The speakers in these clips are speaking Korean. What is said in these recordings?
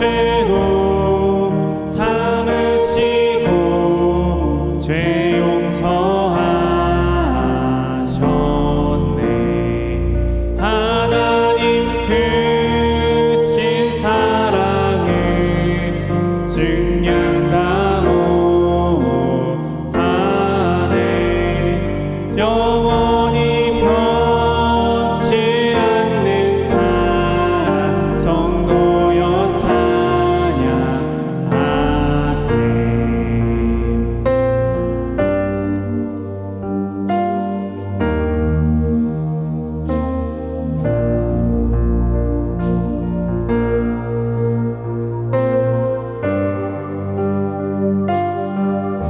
죄도 삼으시고 죄 용서하셨네. 하나님 크신 사랑을 증량다 못하네. 영원히 변치 않는 사랑 성도여 찬양하세.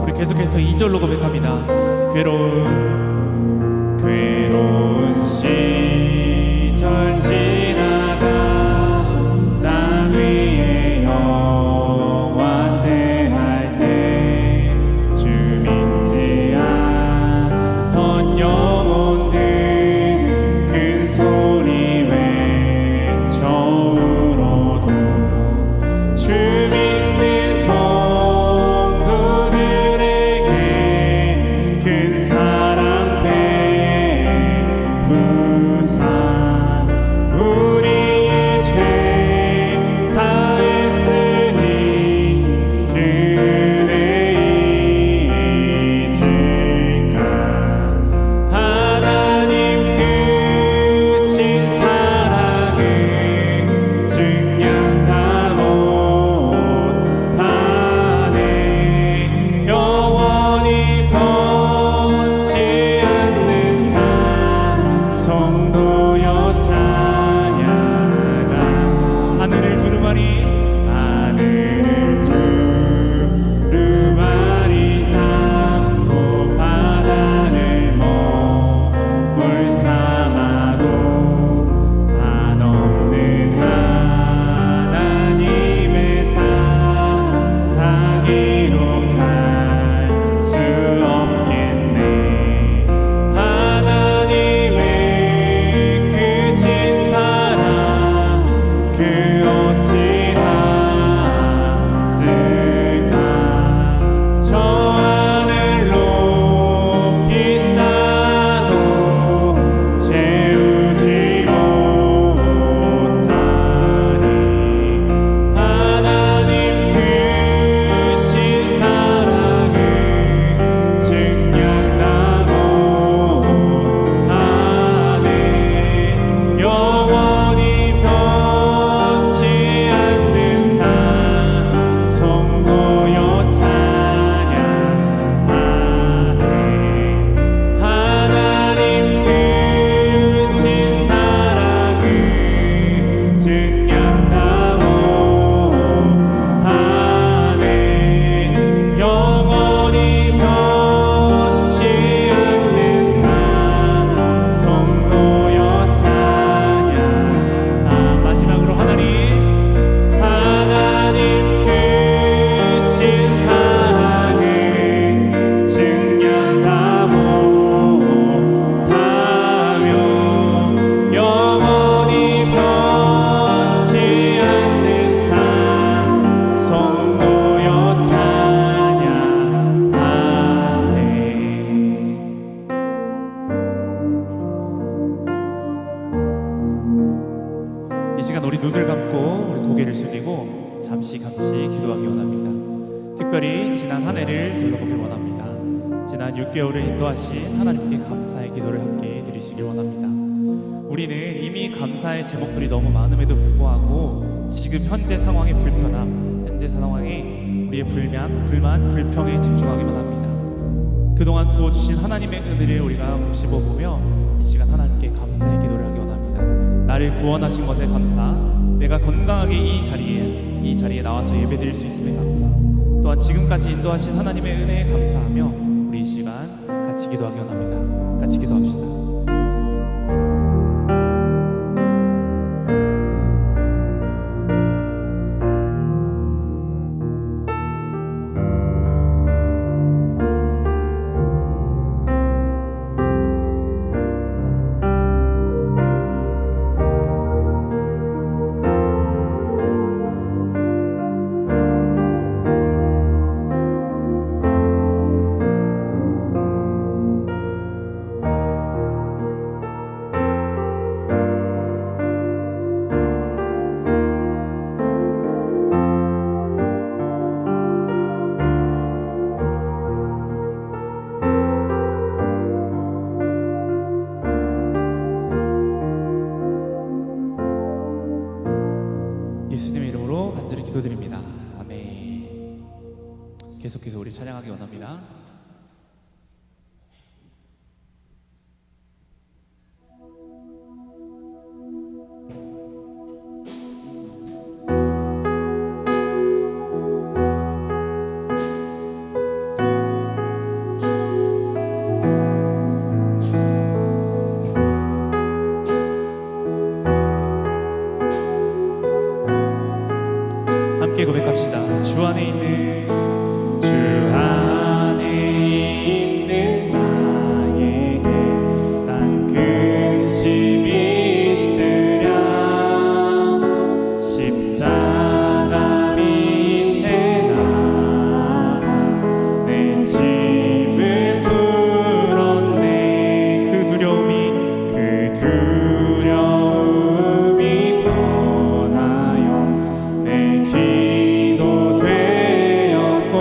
우리 계속해서 2절로 고백합니다. 괴로운 시절 지나가 땅 위에 영화 새할 때 주 믿지 않던 영혼들 큰 소리 외쳐 울어도 주 믿는 성도들에게 큰 사랑 베푸사 우리의 죄 사했으니 그대 잊을까. 하나님 크신 사랑을 증량다 못하네. 영원히 변치 않는 삶 성도여 찬양하. 하늘을 두루마리 삼고 바다를 머물 삼아도 한없는 하나님의 사랑 다 기록할 수 없겠네. 하나님의 크신 사랑 그 어찌 닿았을까. 저 하늘 높이 쌓아도 채우지 못하니. 하나님 크신 사랑을 증량다 못하네. 영원히 변치 않는 삶 성도여 찬양하세. 하나님 크신 사랑을 증량다 못하네. 영원히 변치 않는 삶 성도여 찬양. 마지막으로 하나님 크신 사랑을 증량다 못하며 영원히 변치 않는 삶 성도여 찬양하세. 이 시간 우리 눈을 감고 우리 고개를 숙이고 잠시 같이 기도하기 원합니다. 특별히 지난 한 해를 둘러보기 원합니다. 지난 6개월을 인도하신 하나님께 감사의 기도를 함께 드리시길 원합니다. 우리는 이미 감사의 제목들이 너무 많음에도 불구하고 지금 현재 상황의 불편함, 현재 상황에 우리의 불만, 불평에 집중하기만 합니다. 그동안 부어주신 하나님의 은혜를 우리가 곱씹어보며 이 시간 하나님께 감사의 기도를 하기 원합니다. 나를 구원하신 것에 감사, 내가 건강하게 이 자리에 나와서 예배드릴 수 있음에 감사, 또한 지금까지 인도하신 하나님의 은혜에 감사하며 우리 이 시간 같이 기도하기 원합니다. 같이 기도합시다. 이름으로 간절히 기도드립니다. 아멘. 계속해서 우리 찬양하기 원합니다. 함께 고백합시다. 주 안에 있는 나에게 땅끝이 있으랴 십자가 밑에 나가 내 짐을 풀었네. 그 두려움이 변하여 내 기도 되었고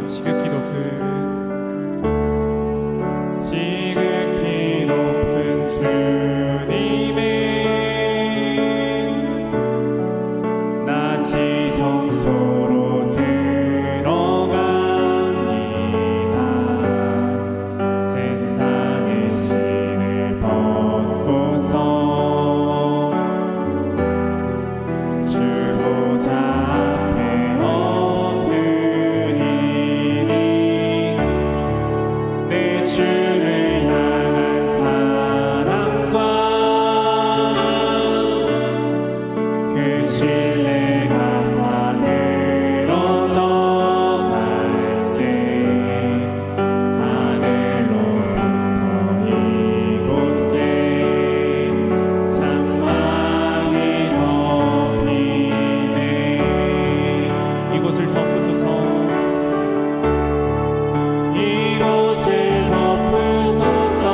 지극히 높은 지극히 높은 주님의 나 지성소로 들어갑니다. 세상의 신을 벗고서 주 보좌 앞에 엎드리니 내 주를 향한 사랑과 그 신뢰가 사그러져 갈 때 하늘로부터 이곳에 장막이 덮이네. 이곳을 덮으소서. 이곳을 덮으소서.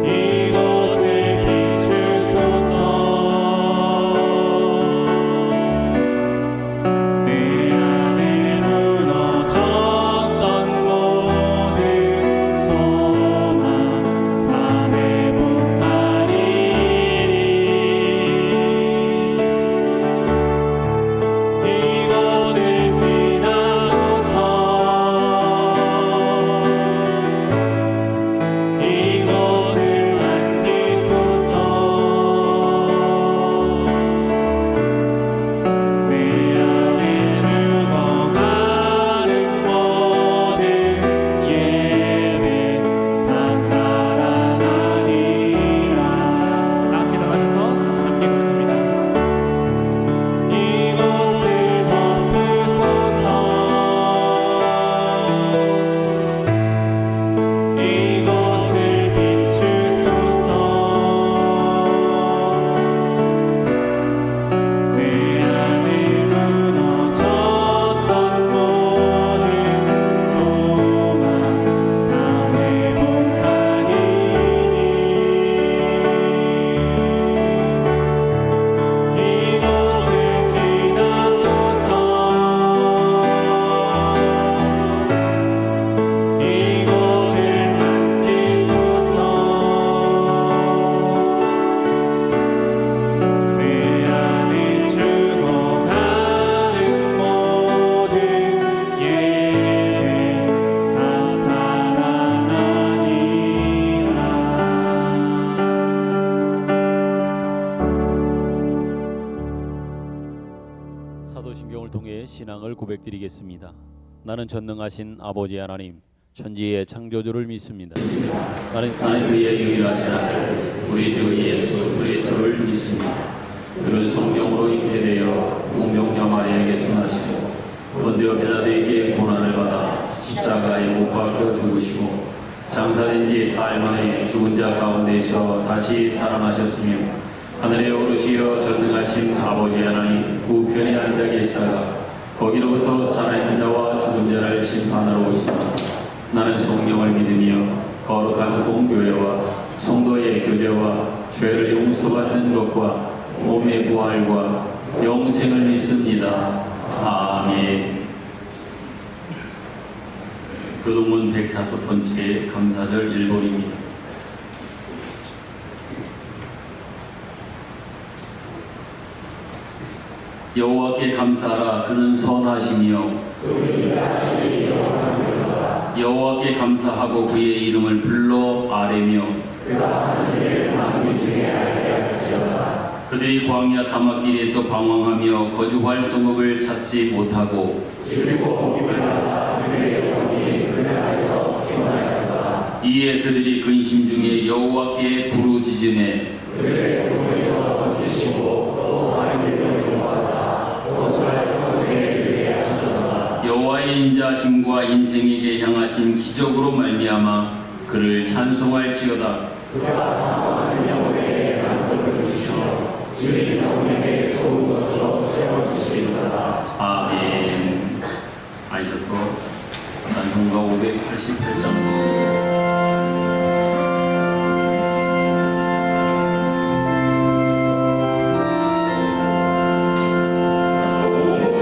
이곳을 비추소서. 내 안에 무너졌던 모든 소망 다 회복하리니 이곳을 지나소서. 이곳을 만지소서. 내 안에 죽어가는 모든 예배 다 살아나리라. 다 같이 일어나셔서 함께 고백합니다. 이곳을 덮으소서. 이곳을 비추소서. 내 안에 무너졌던 모든 소망 다 회복하리니 이곳을 지나소서. 이곳을 만지소서. 내 안에 죽어가는 모든 예배 다 살아나리라. 사도신경을 통해 신앙을 고백드리겠습니다. 나는 전능하신 아버지 하나님, 천지의 창조주를 믿습니다. 나는 그의 유일하신 아들, 우리 주 예수 그리스도를 믿습니다. 그는 성령으로 잉태되어 공정녀 마리아에게서 나시고 본디오 빌라도에게 고난을 받아 십자가에 못 박혀 죽으시고 장사된 지 사흘 만에 죽은 자 가운데서 다시 살아나셨으며 하늘에 오르시어 전능하신 아버지 하나님 우편에 앉아 계시다가 거기로부터 살아있는 자와 죽은 자를 심판하러 오시다. 나는 성령을 믿으며 거룩한 공교회와 성도의 교제와 죄를 용서받는 것과 몸의 부활과 영생을 믿습니다. 아멘. 교동문 105번째 감사절 1번입니다. 여호와께 감사하라. 그는 선하시며 여호와께 감사하고 그의 이름을 불러 아뢰며 그들이 광야 사막길에서 방황하며 거주할 성읍을 찾지 못하고 이에 그들이 근심 중에 여호와께 부르짖으매 여호와의 인자하심과 인생에게 향하신 기적으로 말미암아 그를 찬송할지어다. 아멘. 아이셔서 찬송가 588장 오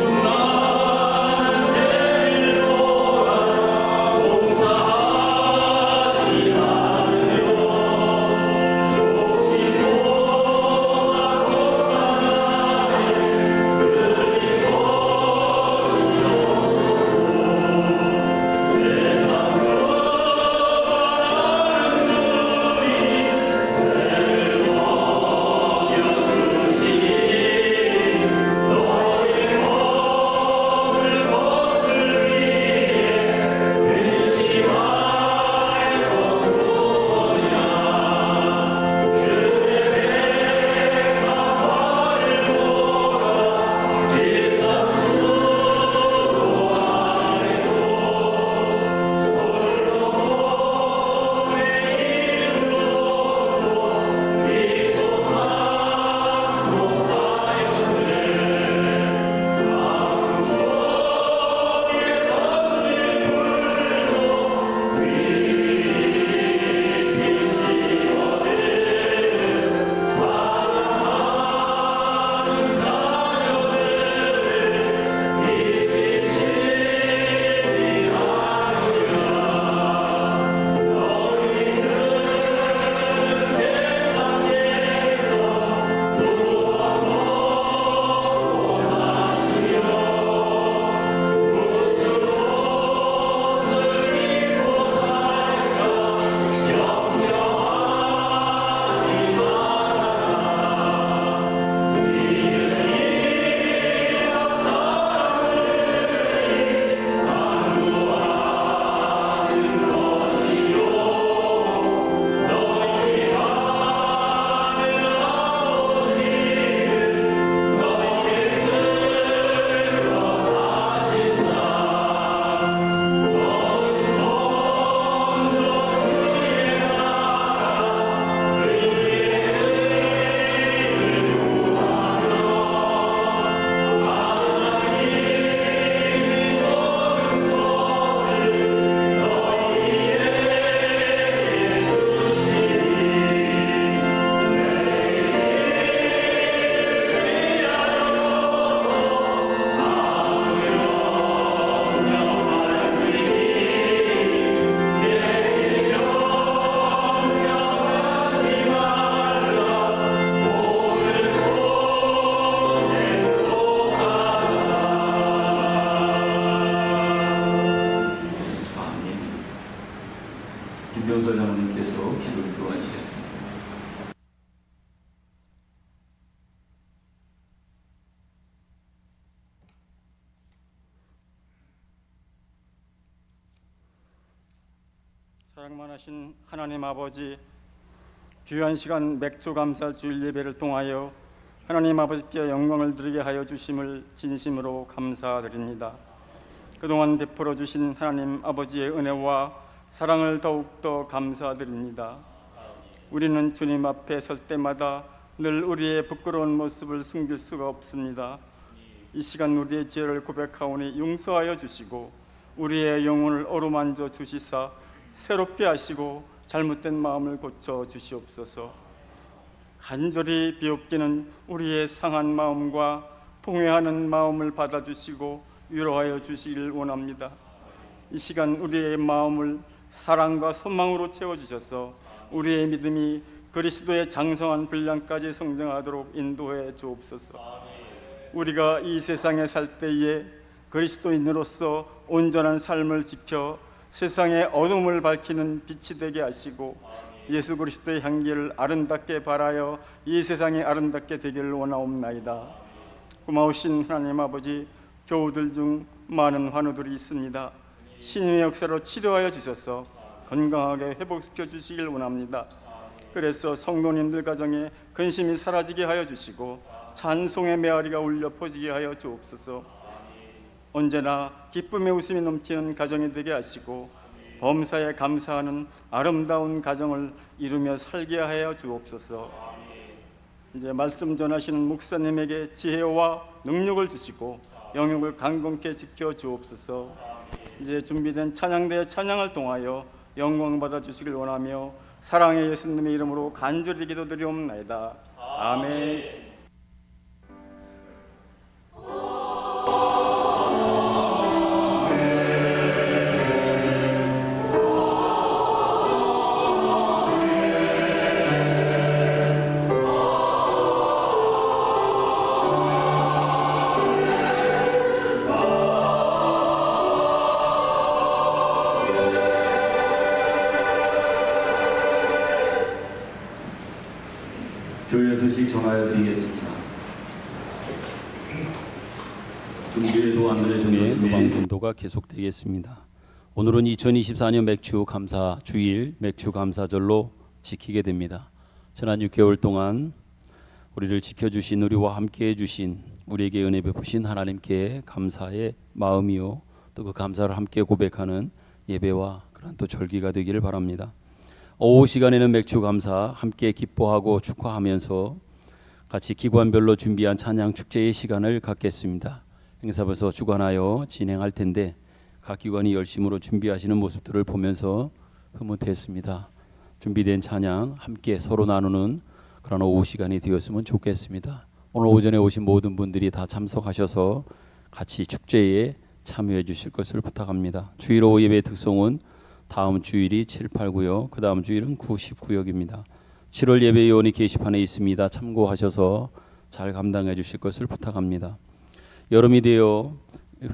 김병설 장로님께서 기도를 도와주시겠습니다. 사랑 많으신 하나님 아버지, 귀한 시간 맥주 감사 주일 예배를 통하여 하나님 아버지께 영광을 드리게 하여 주심을 진심으로 감사드립니다. 그동안 베풀어 주신 하나님 아버지의 은혜와 사랑을 더욱더 감사드립니다. 우리는 주님 앞에 설 때마다 늘 우리의 부끄러운 모습을 숨길 수가 없습니다. 이 시간 우리의 죄를 고백하오니 용서하여 주시고 우리의 영혼을 어루만져 주시사 새롭게 하시고 잘못된 마음을 고쳐 주시옵소서. 간절히 비옵기는 우리의 상한 마음과 통회하는 마음을 받아주시고 위로하여 주시기를 원합니다. 이 시간 우리의 마음을 사랑과 소망으로 채워주셔서 우리의 믿음이 그리스도의 장성한 분량까지 성장하도록 인도해 주옵소서. 우리가 이 세상에 살 때에 그리스도인으로서 온전한 삶을 지켜 세상의 어둠을 밝히는 빛이 되게 하시고 예수 그리스도의 향기를 아름답게 발하여 이 세상이 아름답게 되기를 원하옵나이다. 고마우신 하나님 아버지, 교우들 중 많은 환우들이 있습니다. 신유의 역사로 치료하여 주셔서 건강하게 회복시켜 주시길 원합니다. 그래서 성도님들 가정에 근심이 사라지게 하여 주시고 찬송의 메아리가 울려 퍼지게 하여 주옵소서. 언제나 기쁨의 웃음이 넘치는 가정이 되게 하시고 범사에 감사하는 아름다운 가정을 이루며 살게 하여 주옵소서. 이제 말씀 전하시는 목사님에게 지혜와 능력을 주시고 영역을 강건케 지켜 주옵소서. 이제 준비된 찬양대의 찬양을 통하여 영광 받아 주시길 원하며 사랑의 예수님의 이름으로 간절히 기도드리옵나이다. 아멘. 교회 소식 전하여 드리겠습니다. 금주에도 안내 중에 노방분도가 계속되겠습니다. 오늘은 2024년 맥주 감사 주일 맥주 감사절로 지키게 됩니다. 지난 6개월 동안 우리를 지켜주신, 우리와 함께해 주신, 우리에게 은혜 베푸신 하나님께 감사의 마음이요 또 그 감사를 함께 고백하는 예배와 그런 또 절기가 되기를 바랍니다. 오후 시간에는 맥주 감사 함께 기뻐하고 축하하면서 같이 기관별로 준비한 찬양 축제의 시간을 갖겠습니다. 행사부에서 주관하여 진행할 텐데 각 기관이 열심으로 준비하시는 모습들을 보면서 흐뭇했습니다. 준비된 찬양 함께 서로 나누는 그런 오후 시간이 되었으면 좋겠습니다. 오늘 오전에 오신 모든 분들이 다 참석하셔서 같이 축제에 참여해 주실 것을 부탁합니다. 주일 오후 예배 특송은 다음 주일이 7, 8, 9역, 그 다음 주일은 9, 19역입니다. 7월 예배 요원이 게시판에 있습니다. 참고하셔서 잘 감당해 주실 것을 부탁합니다. 여름이 되어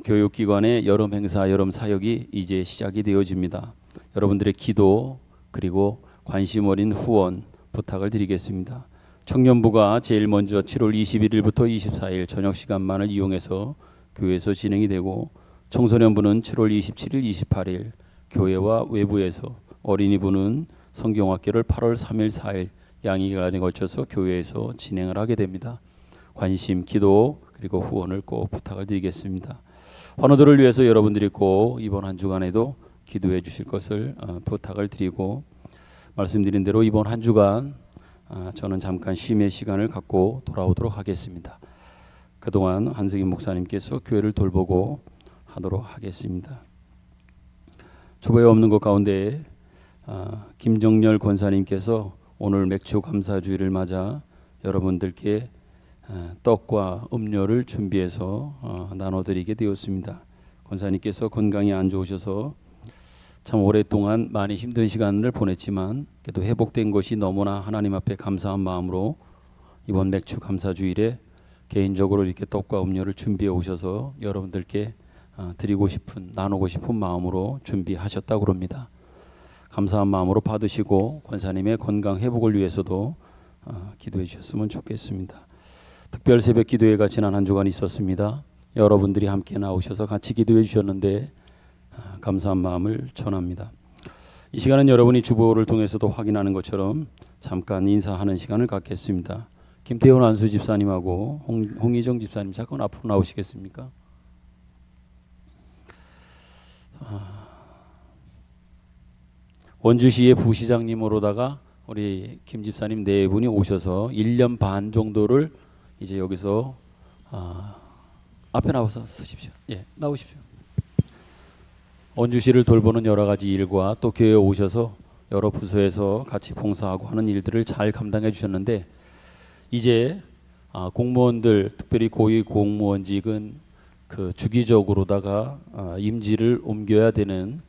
교육기관의 여름 행사, 여름 사역이 이제 시작이 되어집니다. 여러분들의 기도 그리고 관심 어린 후원 부탁을 드리겠습니다. 청년부가 제일 먼저 7월 21일부터 24일 저녁 시간만을 이용해서 교회에서 진행이 되고, 청소년부는 7월 27일, 28일 교회와 외부에서, 어린이부는 성경학교를 8월 3일, 4일 양일간에 걸쳐서 교회에서 진행을 하게 됩니다. 관심, 기도 그리고 후원을 꼭 부탁을 드리겠습니다. 환우들을 위해서 여러분들이 꼭 이번 한 주간에도 기도해 주실 것을 부탁을 드리고, 말씀드린 대로 이번 한 주간 저는 잠깐 쉼의 시간을 갖고 돌아오도록 하겠습니다. 그동안 한승인 목사님께서 교회를 돌보고 하도록 하겠습니다. 주보에 없는 것 가운데 김정렬 권사님께서 오늘 맥주 감사주일을 맞아 여러분들께 떡과 음료를 준비해서 나눠드리게 되었습니다. 권사님께서 건강이 안 좋으셔서 참 오랫동안 많이 힘든 시간을 보냈지만 그래도 회복된 것이 너무나 하나님 앞에 감사한 마음으로 이번 맥주 감사주일에 개인적으로 이렇게 떡과 음료를 준비해 오셔서 여러분들께 드리고 싶은, 나누고 싶은 마음으로 준비하셨다고 합니다. 감사한 마음으로 받으시고 권사님의 건강 회복을 위해서도 기도해 주셨으면 좋겠습니다. 특별 새벽 기도회가 지난 한 주간 있었습니다. 여러분들이 함께 나오셔서 같이 기도해 주셨는데 감사한 마음을 전합니다. 이 시간은 여러분이 주보를 통해서도 확인하는 것처럼 잠깐 인사하는 시간을 갖겠습니다. 김태훈 안수 집사님하고 홍희정 집사님 잠깐 앞으로 나오시겠습니까? 원주시의 부시장님으로다가 우리 김 집사님 네 분이 오셔서 1년 반 정도를 이제 여기서 앞에 나와서 쓰십시오. 예, 나오십시오. 원주시를 돌보는 여러 가지 일과 또 교회에 오셔서 여러 부서에서 같이 봉사하고 하는 일들을 잘 감당해 주셨는데, 이제 공무원들, 특별히 고위 공무원직은 그 주기적으로다가 임지를 옮겨야 되는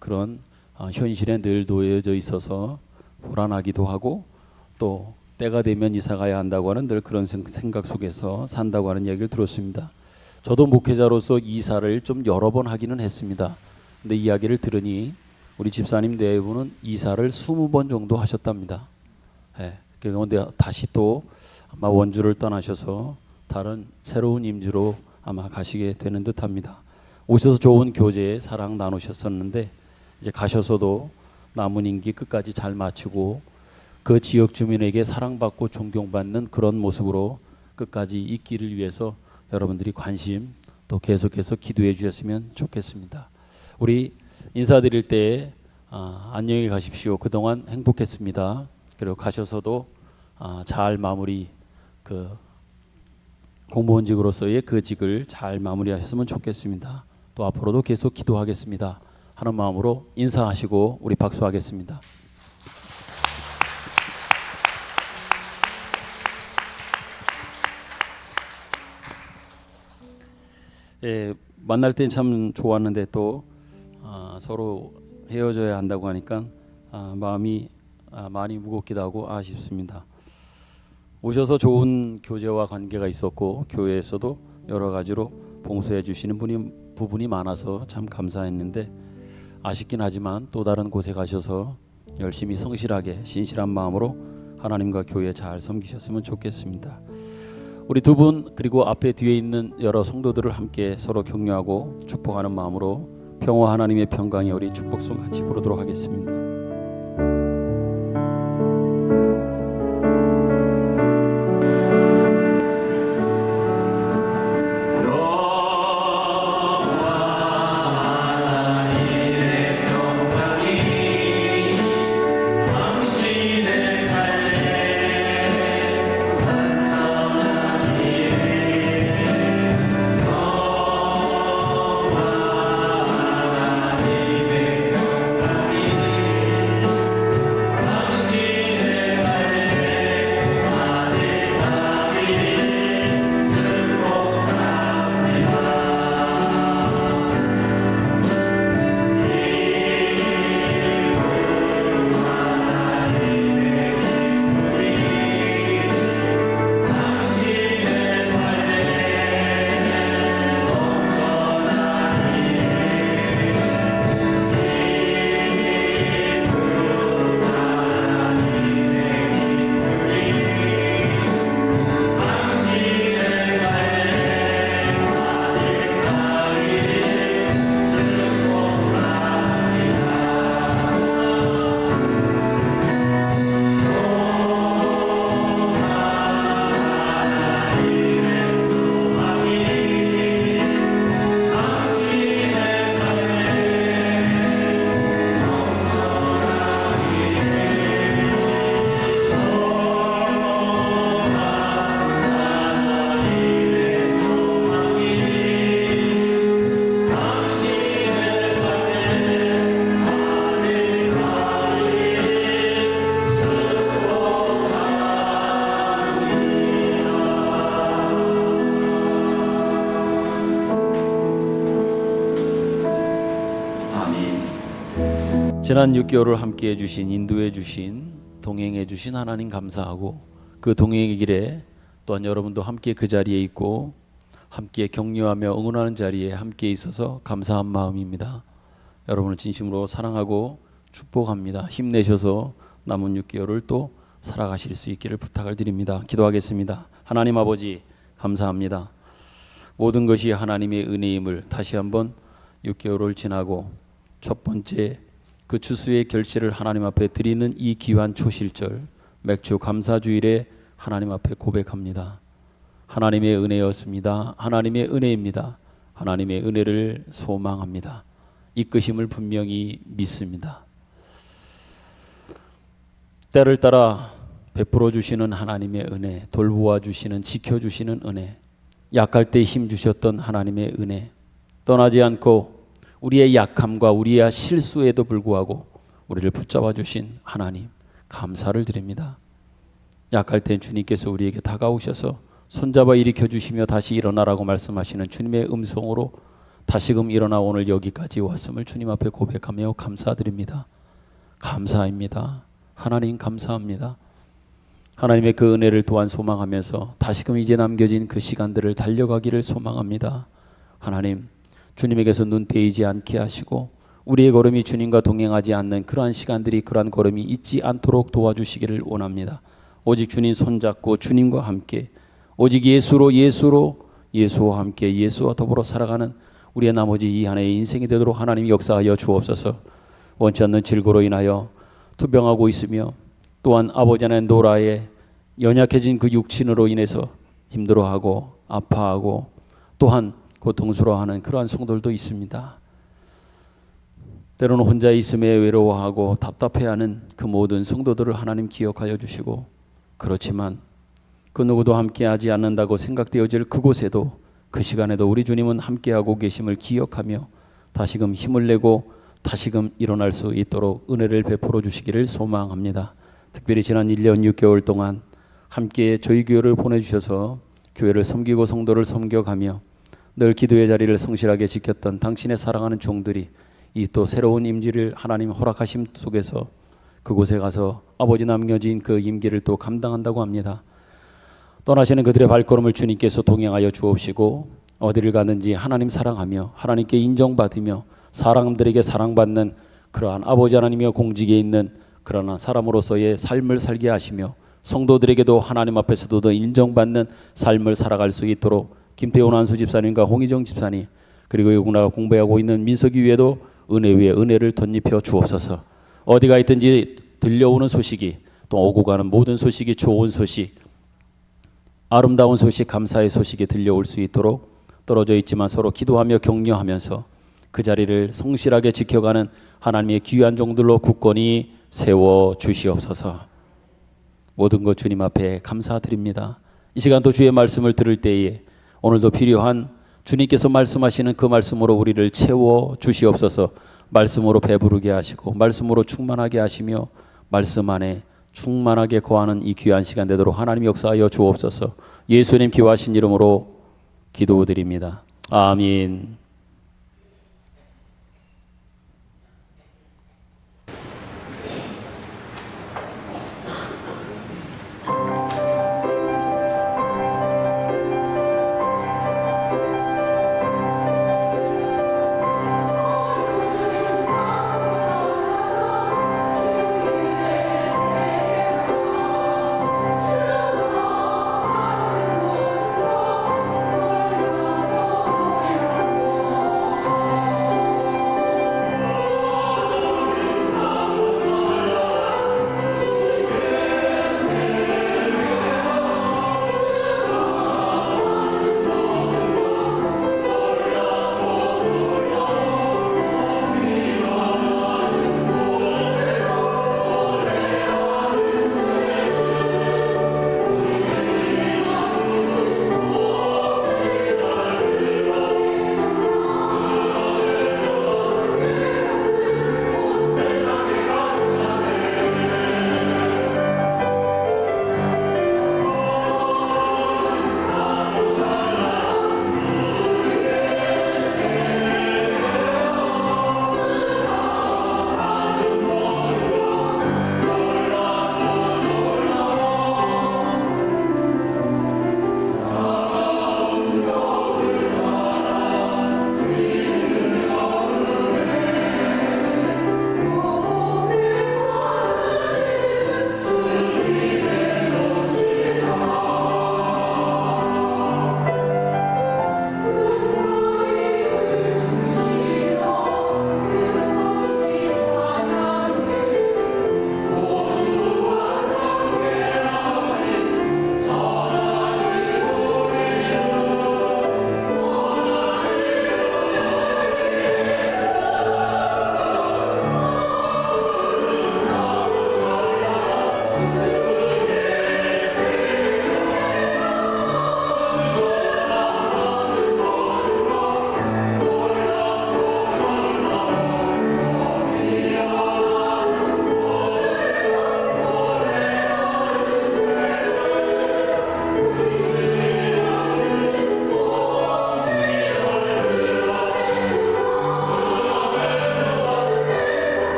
그런 현실에 늘 놓여져 있어서 불안하기도 하고, 또 때가 되면 이사 가야 한다고 하는 늘 그런 생각 속에서 산다고 하는 이야기를 들었습니다. 저도 목회자로서 이사를 좀 여러 번 하기는 했습니다. 근데 이야기를 들으니 우리 집사님 네 분은 이사를 20번 정도 하셨답니다. 예, 그런데 다시 또 아마 원주를 떠나셔서 다른 새로운 임지로 아마 가시게 되는 듯합니다. 오셔서 좋은 교제, 사랑 나누셨었는데 이제 가셔서도 남은 임기 끝까지 잘 마치고 그 지역 주민에게 사랑받고 존경받는 그런 모습으로 끝까지 있기를 위해서 여러분들이 관심 또 계속해서 기도해 주셨으면 좋겠습니다. 우리 인사드릴 때 안녕히 가십시오. 그동안 행복했습니다. 그리고 가셔서도 잘 마무리, 그 공무원직으로서의 그 직을 잘 마무리하셨으면 좋겠습니다. 또 앞으로도 계속 기도하겠습니다 하는 마음으로 인사하시고 우리 박수하겠습니다. 예, 만날 땐 참 좋았는데 또 서로 헤어져야 한다고 하니까 마음이 많이 무겁기도 하고 아쉽습니다. 오셔서 좋은 교제와 관계가 있었고 교회에서도 여러 가지로 봉사해 주시는 부분이 많아서 참 감사했는데, 아쉽긴 하지만 또 다른 곳에 가셔서 열심히 성실하게 신실한 마음으로 하나님과 교회 잘 섬기셨으면 좋겠습니다. 우리 두 분 그리고 앞에 뒤에 있는 여러 성도들을 함께 서로 격려하고 축복하는 마음으로 평화 하나님의 평강의 우리 축복송 같이 부르도록 하겠습니다. 지난 6개월을 함께해 주신, 인도해 주신, 동행해 주신 하나님 감사하고, 그 동행의 길에 또한 여러분도 함께 그 자리에 있고 함께 격려하며 응원하는 자리에 함께 있어서 감사한 마음입니다. 여러분을 진심으로 사랑하고 축복합니다. 힘내셔서 남은 6개월을 또 살아가실 수 있기를 부탁을 드립니다. 기도하겠습니다. 하나님 아버지, 감사합니다. 모든 것이 하나님의 은혜임을 다시 한번 6개월을 지나고 첫 번째 그 추수의 결실을 하나님 앞에 드리는 이 귀한 초실절 맥주 감사주일에 하나님 앞에 고백합니다. 하나님의 은혜였습니다. 하나님의 은혜입니다. 하나님의 은혜를 소망합니다. 이끄심을 분명히 믿습니다. 때를 따라 베풀어 주시는 하나님의 은혜, 돌보아 주시는, 지켜주시는 은혜, 약할 때 힘 주셨던 하나님의 은혜, 떠나지 않고 우리의 약함과 우리의 실수에도 불구하고 우리를 붙잡아 주신 하나님, 감사를 드립니다. 약할 때 주님께서 우리에게 다가오셔서 손잡아 일으켜 주시며 다시 일어나라고 말씀하시는 주님의 음성으로 다시금 일어나 오늘 여기까지 왔음을 주님 앞에 고백하며 감사드립니다. 감사합니다. 하나님 감사합니다. 하나님의 그 은혜를 또한 소망하면서 다시금 이제 남겨진 그 시간들을 달려가기를 소망합니다. 하나님, 주님에게서 눈 떼이지 않게 하시고 우리의 걸음이 주님과 동행하지 않는 그러한 시간들이, 그러한 걸음이 있지 않도록 도와주시기를 원합니다. 오직 주님 손잡고 주님과 함께, 오직 예수와 함께 예수와 더불어 살아가는 우리의 나머지 이 한 해의 인생이 되도록 하나님 역사하여 주옵소서. 원치 않는 질고로 인하여 투병하고 있으며 또한 아버지 하나님 노라에 연약해진 그 육신으로 인해서 힘들어하고 아파하고 또한 고통스러워하는 그러한 성도들도 있습니다. 때로는 혼자 있음에 외로워하고 답답해하는 그 모든 성도들을 하나님 기억하여 주시고, 그렇지만 그 누구도 함께하지 않는다고 생각되어질 그곳에도, 그 시간에도 우리 주님은 함께하고 계심을 기억하며 다시금 힘을 내고 다시금 일어날 수 있도록 은혜를 베풀어 주시기를 소망합니다. 특별히 지난 1년 6개월 동안 함께 저희 교회를 보내주셔서 교회를 섬기고 성도를 섬겨가며 늘 기도의 자리를 성실하게 지켰던 당신의 사랑하는 종들이 이 또 새로운 임지를 하나님 허락하심 속에서 그곳에 가서 아버지 남겨진 그 임기를 또 감당한다고 합니다. 떠나시는 그들의 발걸음을 주님께서 동행하여 주옵시고 어디를 가든지 하나님 사랑하며 하나님께 인정받으며 사람들에게 사랑받는 그러한 아버지 하나님의 공직에 있는 그러한 사람으로서의 삶을 살게 하시며 성도들에게도 하나님 앞에서도 더 인정받는 삶을 살아갈 수 있도록 김태훈 안수 집사님과 홍희정 집사님, 그리고 여구나가 공부하고 있는 민석이 위에도 은혜 위에 은혜를 덧입혀 주옵소서. 어디가 있든지 들려오는 소식이, 또 오고 가는 모든 소식이 좋은 소식, 아름다운 소식, 감사의 소식이 들려올 수 있도록 떨어져 있지만 서로 기도하며 격려하면서 그 자리를 성실하게 지켜가는 하나님의 귀한 종들로 굳건히 세워 주시옵소서. 모든 것 주님 앞에 감사드립니다. 이 시간 또 주의 말씀을 들을 때에 오늘도 필요한 주님께서 말씀하시는 그 말씀으로 우리를 채워 주시옵소서. 말씀으로 배부르게 하시고 말씀으로 충만하게 하시며 말씀 안에 충만하게 거하는 이 귀한 시간 되도록 하나님 역사하여 주옵소서. 예수님 귀하신 이름으로 기도드립니다. 아멘.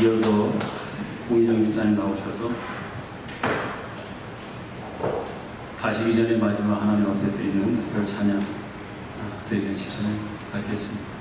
이어서 우희정 집사님 나오셔서 가시기 전에 마지막 하나님 앞에 드리는 특별 찬양 드리는 시간을 갖겠습니다.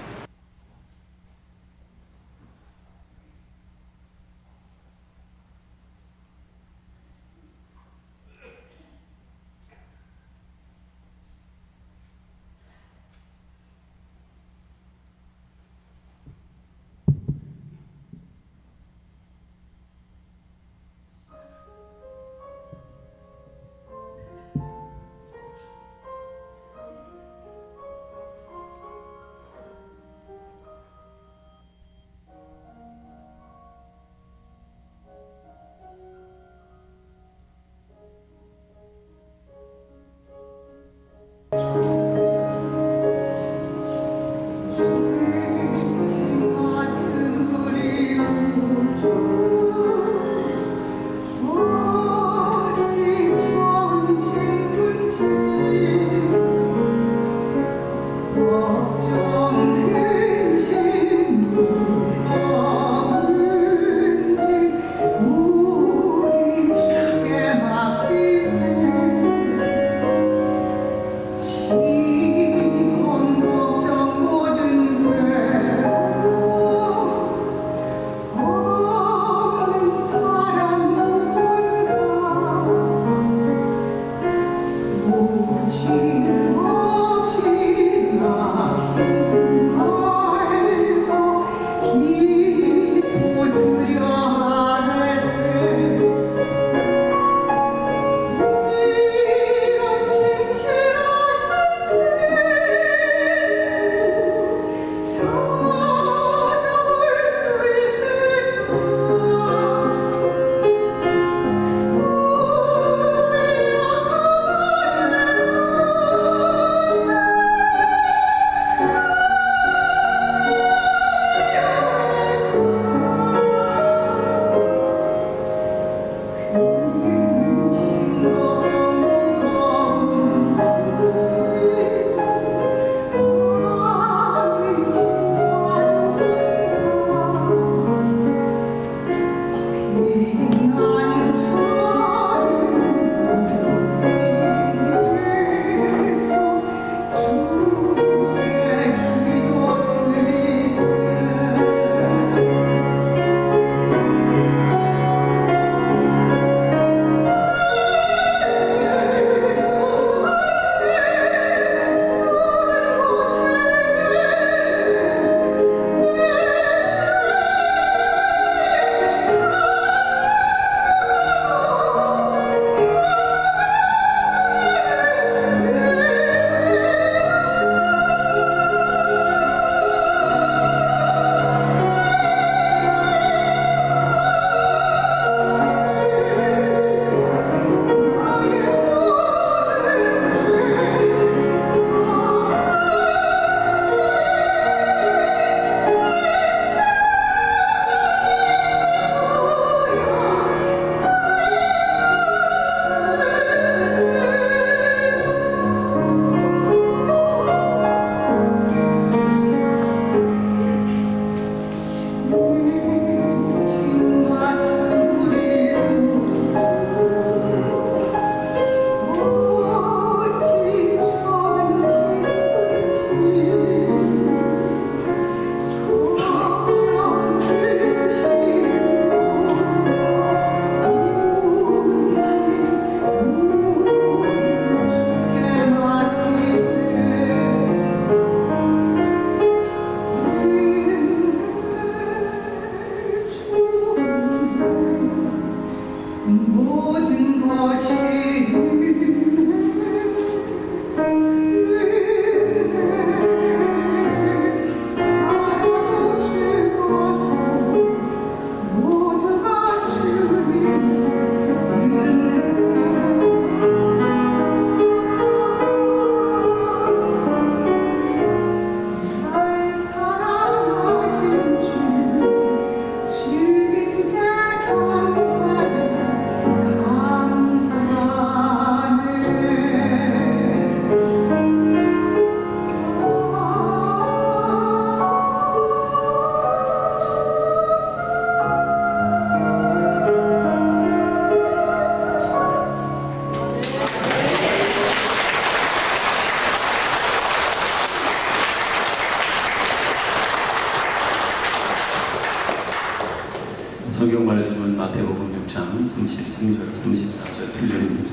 성경 말씀은 마태복음 6장 33절, 34절 두 절입니다.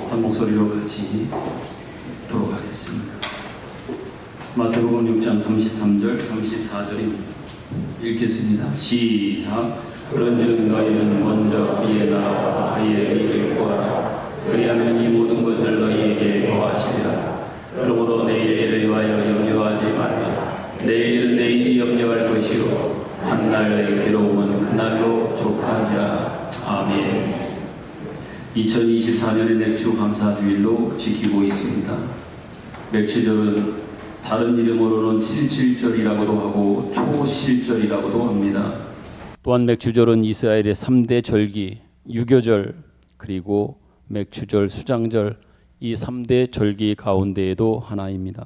한 목소리로 같이 읽도록 하겠습니다. 마태복음 6장 33절, 34절입니다. 읽겠습니다. 시작. 그런즉 너희는 먼저 그의 나라와 그의 의를 구하라. 그리하면 이 모든 것을 너희에게 더하시리라. 그러므로 내일 일을 위하여 염려하지 말라. 내일은 내일이 염려할 것이요 한 날의 괴로움은 그날로 족하니라. 아멘. 2024년의 맥주 감사주일로 지키고 있습니다. 맥주절은 다른 이름으로는 칠칠절이라고도 하고 초실절이라고도 합니다. 또한 맥주절은 이스라엘의 3대 절기, 유교절, 그리고 맥주절, 수장절, 이 3대 절기 가운데에도 하나입니다.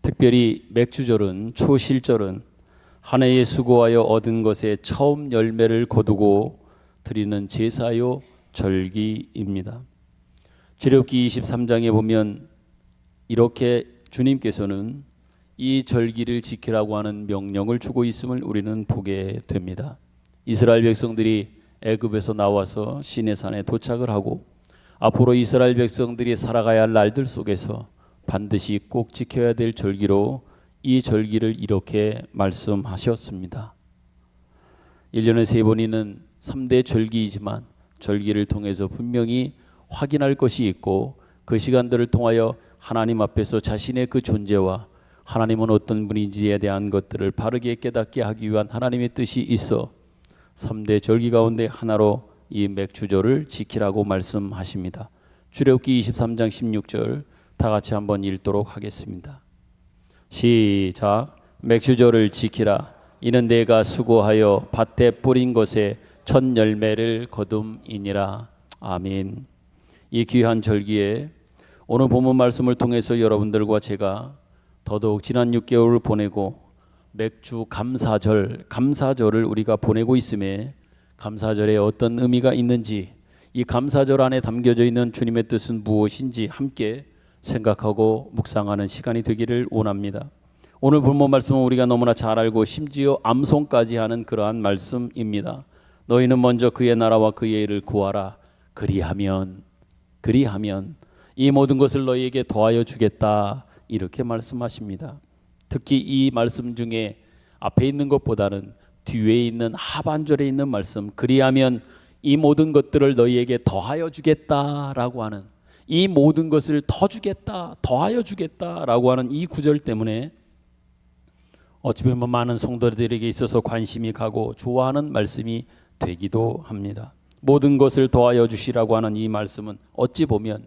특별히 맥주절은, 초실절은 한 해에 수고하여 얻은 것의 처음 열매를 거두고 드리는 제사요 절기입니다. 출애굽기 23장에 보면 이렇게 주님께서는 이 절기를 지키라고 하는 명령을 주고 있음을 우리는 보게 됩니다. 이스라엘 백성들이 애굽에서 나와서 시내산에 도착을 하고 앞으로 이스라엘 백성들이 살아가야 할 날들 속에서 반드시 꼭 지켜야 될 절기로 이 절기를 이렇게 말씀하셨습니다. 1년에 3번 있는 3대 절기이지만 절기를 통해서 분명히 확인할 것이 있고 그 시간들을 통하여 하나님 앞에서 자신의 그 존재와 하나님은 어떤 분인지에 대한 것들을 바르게 깨닫게 하기 위한 하나님의 뜻이 있어 3대 절기 가운데 하나로 이 맥주절을 지키라고 말씀하십니다. 출애굽기 23장 16절 다 같이 한번 읽도록 하겠습니다. 시작. 맥주절을 지키라. 이는 내가 수고하여 밭에 뿌린 것에 첫 열매를 거둠이니라. 아멘. 이 귀한 절기에 오늘 본문 말씀을 통해서 여러분들과 제가 더더욱 지난 6개월을 보내고 맥주 감사절을 우리가 보내고 있음에 감사절에 어떤 의미가 있는지, 이 감사절 안에 담겨져 있는 주님의 뜻은 무엇인지 함께 생각하고 묵상하는 시간이 되기를 원합니다. 오늘 본문 말씀은 우리가 너무나 잘 알고 심지어 암송까지 하는 그러한 말씀입니다. 너희는 먼저 그의 나라와 그의 일을 구하라. 그리하면 이 모든 것을 너희에게 더하여 주겠다. 이렇게 말씀하십니다. 특히 이 말씀 중에 앞에 있는 것보다는 뒤에 있는 하반절에 있는 말씀, 그리하면 이 모든 것들을 너희에게 더하여 주겠다라고 하는, 이 모든 것을 더 주겠다, 더하여 주겠다라고 하는 이 구절 때문에 어찌 보면 많은 성도들에게 있어서 관심이 가고 좋아하는 말씀이 되기도 합니다. 모든 것을 더하여 주시라고 하는 이 말씀은 어찌 보면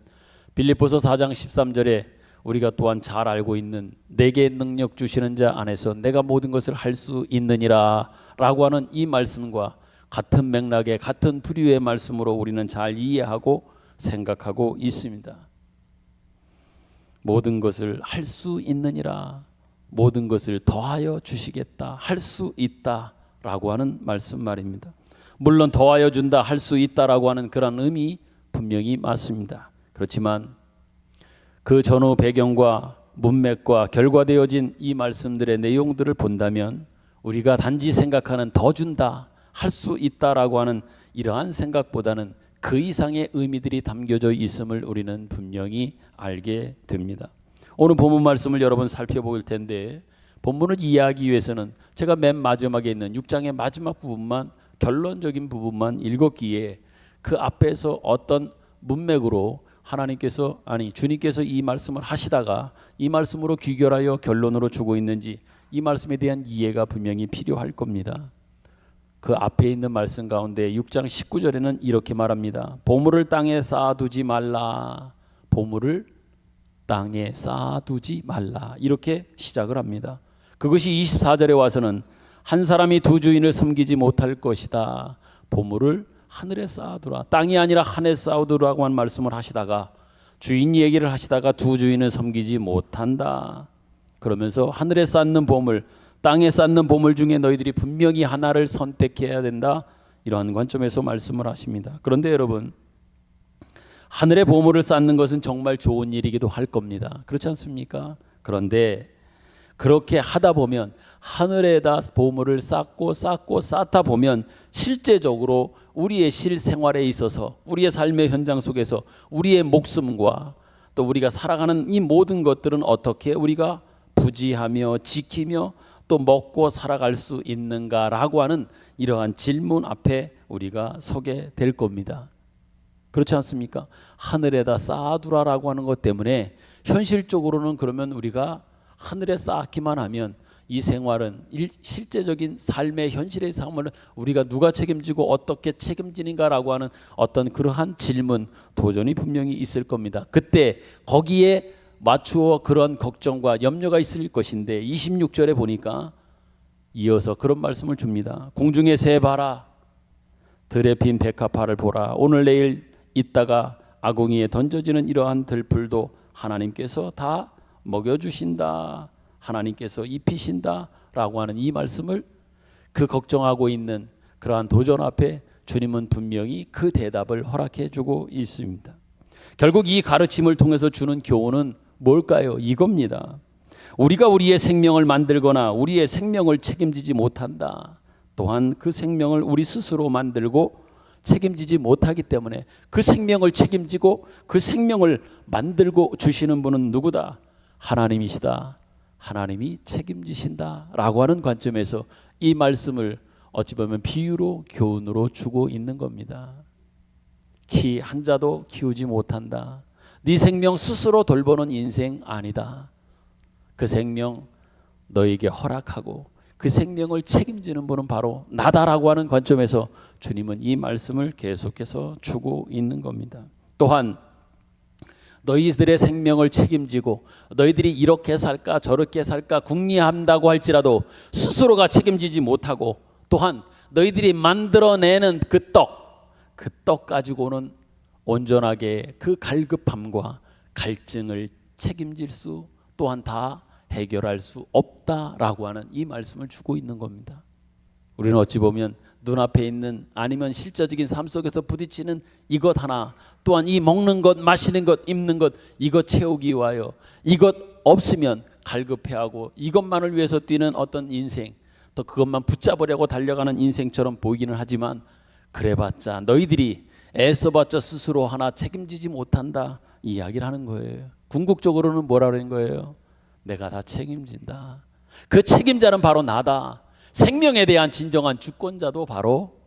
빌립보서 4장 13절에 우리가 또한 잘 알고 있는 내게 능력 주시는 자 안에서 내가 모든 것을 할 수 있느니라 라고 하는 이 말씀과 같은 맥락의 같은 부류의 말씀으로 우리는 잘 이해하고 생각하고 있습니다. 모든 것을 할 수 있느니라, 모든 것을 더하여 주시겠다, 할 수 있다 라고 하는 말씀 말입니다. 물론 더하여 준다, 할 수 있다라고 하는 그런 의미 분명히 맞습니다. 그렇지만 그 전후 배경과 문맥과 결과되어진 이 말씀들의 내용들을 본다면 우리가 단지 생각하는 더 준다, 할 수 있다라고 하는 이러한 생각보다는 그 이상의 의미들이 담겨져 있음을 우리는 분명히 알게 됩니다. 오늘 본문 말씀을 여러분 살펴볼 텐데, 본문을 이해하기 위해서는 제가 맨 마지막에 있는 6장의 마지막 부분만, 결론적인 부분만 읽었기에 그 앞에서 어떤 문맥으로 주님께서 이 말씀을 하시다가 이 말씀으로 귀결하여 결론으로 주고 있는지 이 말씀에 대한 이해가 분명히 필요할 겁니다. 그 앞에 있는 말씀 가운데 6장 19절에는 이렇게 말합니다. 보물을 땅에 쌓아두지 말라. 보물을 땅에 쌓아두지 말라. 이렇게 시작을 합니다. 그것이 24절에 와서는 한 사람이 두 주인을 섬기지 못할 것이다. 보물을 하늘에 쌓아두라. 땅이 아니라 하늘에 쌓아두라고 한 말씀을 하시다가 주인 얘기를 하시다가 두 주인을 섬기지 못한다. 그러면서 하늘에 쌓는 보물, 땅에 쌓는 보물 중에 너희들이 분명히 하나를 선택해야 된다. 이러한 관점에서 말씀을 하십니다. 그런데 여러분, 하늘의 보물을 쌓는 것은 정말 좋은 일이기도 할 겁니다. 그렇지 않습니까? 그런데 그렇게 하다 보면 하늘에다 보물을 쌓고 쌓다 보면 실제적으로 우리의 실생활에 있어서 우리의 삶의 현장 속에서 우리의 목숨과 또 우리가 살아가는 이 모든 것들은 어떻게 우리가 부지하며 지키며 또 먹고 살아갈 수 있는가라고 하는 이러한 질문 앞에 우리가 서게 될 겁니다. 그렇지 않습니까? 하늘에다 쌓아두라라고 하는 것 때문에 현실적으로는 그러면 우리가 하늘에 쌓기만 하면 이 생활은 실제적인 삶의 현실의 삶을 우리가 누가 책임지고 어떻게 책임지는가라고 하는 어떤 그러한 질문 도전이 분명히 있을 겁니다. 그때 거기에 맞추어 그런 걱정과 염려가 있을 것인데 26절에 보니까 이어서 그런 말씀을 줍니다. 공중의 새 봐라, 들에 핀 백합화를 보라. 오늘 내일 있다가 아궁이에 던져지는 이러한 들풀도 하나님께서 다 먹여주신다, 하나님께서 입히신다 라고 하는 이 말씀을 그 걱정하고 있는 그러한 도전 앞에 주님은 분명히 그 대답을 허락해 주고 있습니다. 결국 이 가르침을 통해서 주는 교훈은 뭘까요? 이겁니다. 우리가 우리의 생명을 만들거나 우리의 생명을 책임지지 못한다. 또한 그 생명을 우리 스스로 만들고 책임지지 못하기 때문에 그 생명을 책임지고 그 생명을 만들고 주시는 분은 누구다? 하나님이시다. 하나님이 책임지신다 라고 하는 관점에서 이 말씀을 어찌 보면 비유로 교훈으로 주고 있는 겁니다. 키 한 자도 키우지 못한다. 네 생명 스스로 돌보는 인생 아니다. 그 생명 너에게 허락하고 그 생명을 책임지는 분은 바로 나다라고 하는 관점에서 주님은 이 말씀을 계속해서 주고 있는 겁니다. 또한 너희들의 생명을 책임지고 너희들이 이렇게 살까 저렇게 살까 궁리한다고 할지라도 스스로가 책임지지 못하고 또한 너희들이 만들어내는 그 떡 가지고는 온전하게 그 갈급함과 갈증을 책임질 수 또한 다 해결할 수 없다라고 하는 이 말씀을 주고 있는 겁니다. 우리는 어찌 보면 눈앞에 있는 아니면 실제적인 삶 속에서 부딪히는 이것 하나 또한 이 먹는 것, 마시는 것, 입는 것 이것 채우기 위하여 이것 없으면 갈급해하고 이것만을 위해서 뛰는 어떤 인생 또 그것만 붙잡으려고 달려가는 인생처럼 보이기는 하지만 그래봤자 너희들이 애써봤자 스스로 하나 책임지지 못한다 이 이야기를 하는 거예요. 궁극적으로는 뭐라 그러는 거예요? 내가 다 책임진다. 그 책임자는 바로 나다. 생명에 대한 진정한 주권자도 바로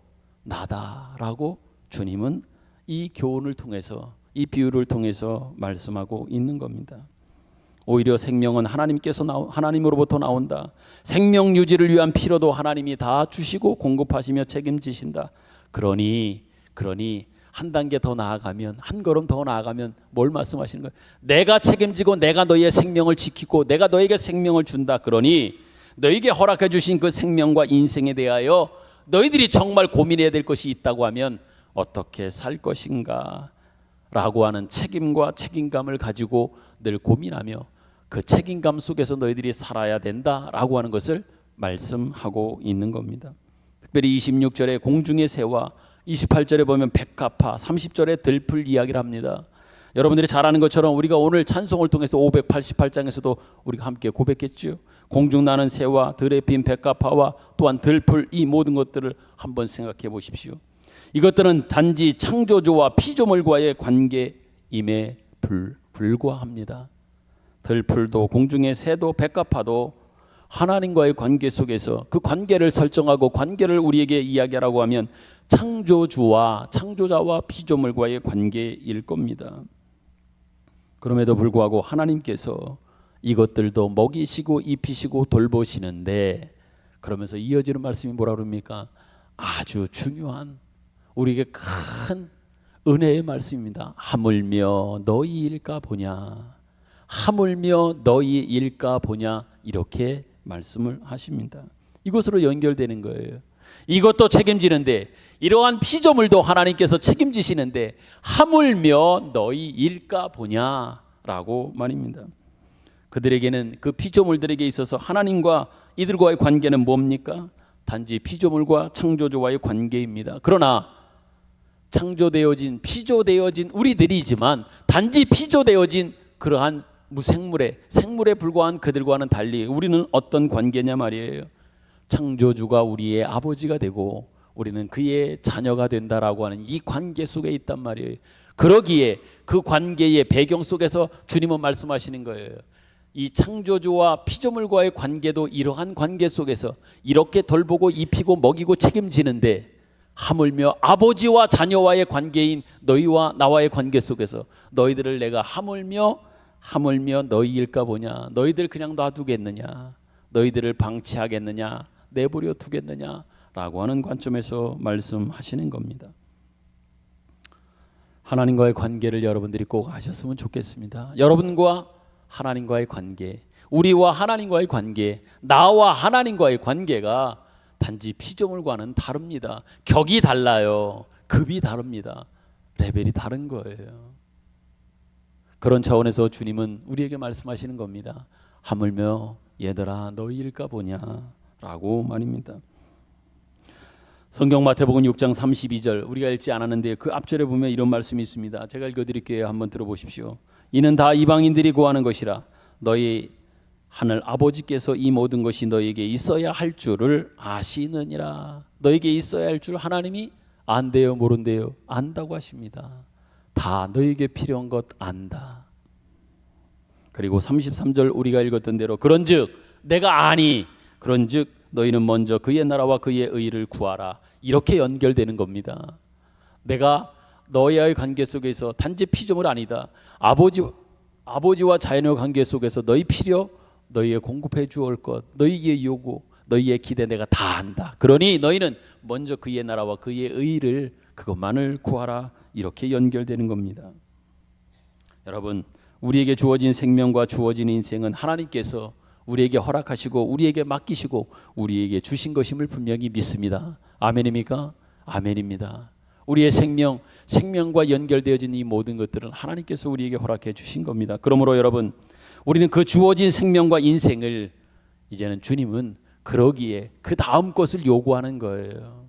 나다라고 주님은 이 교훈을 통해서 이 비유를 통해서 말씀하고 있는 겁니다. 오히려 생명은 하나님으로부터 나온다. 생명 유지를 위한 필요도 하나님이 다 주시고 공급하시며 책임지신다. 그러니 한 단계 더 나아가면 한 걸음 더 나아가면 뭘 말씀하시는 거예요? 내가 책임지고 내가 너희의 생명을 지키고 내가 너에게 생명을 준다. 그러니 너에게 허락해 주신 그 생명과 인생에 대하여 너희들이 정말 고민해야 될 것이 있다고 하면 어떻게 살 것인가 라고 하는 책임과 책임감을 가지고 늘 고민하며 그 책임감 속에서 너희들이 살아야 된다라고 하는 것을 말씀하고 있는 겁니다. 특별히 26절에 공중의 새와 28절에 보면 백합화, 30절에 들풀 이야기를 합니다. 여러분들이 잘 아는 것처럼 우리가 오늘 찬송을 통해서 588장에서도 우리가 함께 고백했죠. 공중 나는 새와 들에 핀 백합화와 또한 들풀 이 모든 것들을 한번 생각해 보십시오. 이것들은 단지 창조주와 피조물과의 관계임에 불과합니다. 들풀도 공중의 새도 백합화도 하나님과의 관계 속에서 그 관계를 설정하고 관계를 우리에게 이야기하라고 하면 창조주와 창조자와 피조물과의 관계일 겁니다. 그럼에도 불구하고 하나님께서 이것들도 먹이시고 입히시고 돌보시는데 그러면서 이어지는 말씀이 뭐라 그럽니까? 아주 중요한 우리에게 큰 은혜의 말씀입니다. 하물며 너희 일까 보냐. 하물며 너희 일까 보냐 이렇게 말씀을 하십니다. 이것으로 연결되는 거예요. 이것도 책임지는데 이러한 피조물도 하나님께서 책임지시는데 하물며 너희 일까 보냐라고 말입니다. 그들에게는 그 피조물들에게 있어서 하나님과 이들과의 관계는 뭡니까? 단지 피조물과 창조주와의 관계입니다. 그러나 창조되어진 피조되어진 우리들이지만 단지 피조되어진 그러한 생물에 불과한 그들과는 달리 우리는 어떤 관계냐 말이에요. 창조주가 우리의 아버지가 되고 우리는 그의 자녀가 된다라고 하는 이 관계 속에 있단 말이에요. 그러기에 그 관계의 배경 속에서 주님은 말씀하시는 거예요. 이 창조주와 피조물과의 관계도 이러한 관계 속에서 이렇게 돌보고 입히고 먹이고 책임지는데, 하물며 아버지와 자녀와의 관계인 너희와 나와의 관계 속에서 너희들을 내가 하물며 너희일까 보냐, 너희들 그냥 놔두겠느냐, 너희들을 방치하겠느냐, 내버려 두겠느냐 라고 하는 관점에서 말씀하시는 겁니다. 하나님과의 관계를 여러분들이 꼭 아셨으면 좋겠습니다. 여러분과 하나님과의 관계, 우리와 하나님과의 관계, 나와 하나님과의 관계가 단지 피조물과는 다릅니다. 격이 달라요. 급이 다릅니다. 레벨이 다른 거예요. 그런 차원에서 주님은 우리에게 말씀하시는 겁니다. 하물며 얘들아 너희일까 보냐 라고 말입니다. 성경 마태복음 6장 32절 우리가 읽지 않았는데 그 앞절에 보면 이런 말씀이 있습니다. 제가 읽어드릴게요. 한번 들어보십시오. 이는 다 이방인들이 구하는 것이라 너희 하늘 아버지께서 이 모든 것이 너희에게 있어야 할 줄을 아시느니라. 너희에게 있어야 할 줄 하나님이 안대요 모른대요? 안다고 하십니다. 다 너희에게 필요한 것 안다. 그리고 33절 우리가 읽었던 대로 그런즉 내가 아니 그런즉 너희는 먼저 그의 나라와 그의 의를 구하라. 이렇게 연결되는 겁니다. 내가 너희와의 관계 속에서 단지 피조물 아니다. 아버지와 자녀의 관계 속에서 너희 필요, 너희의 공급해 주올 것, 너희의 요구, 너희의 기대 내가 다 안다. 그러니 너희는 먼저 그의 나라와 그의 의를 그것만을 구하라. 이렇게 연결되는 겁니다. 여러분, 우리에게 주어진 생명과 주어진 인생은 하나님께서 우리에게 허락하시고 우리에게 맡기시고 우리에게 주신 것임을 분명히 믿습니다. 아멘입니까? 아멘입니다. 우리의 생명과 연결되어진 이 모든 것들은 하나님께서 우리에게 허락해 주신 겁니다. 그러므로 여러분, 우리는 그 주어진 생명과 인생을 이제는 주님은 그러기에 그 다음 것을 요구하는 거예요.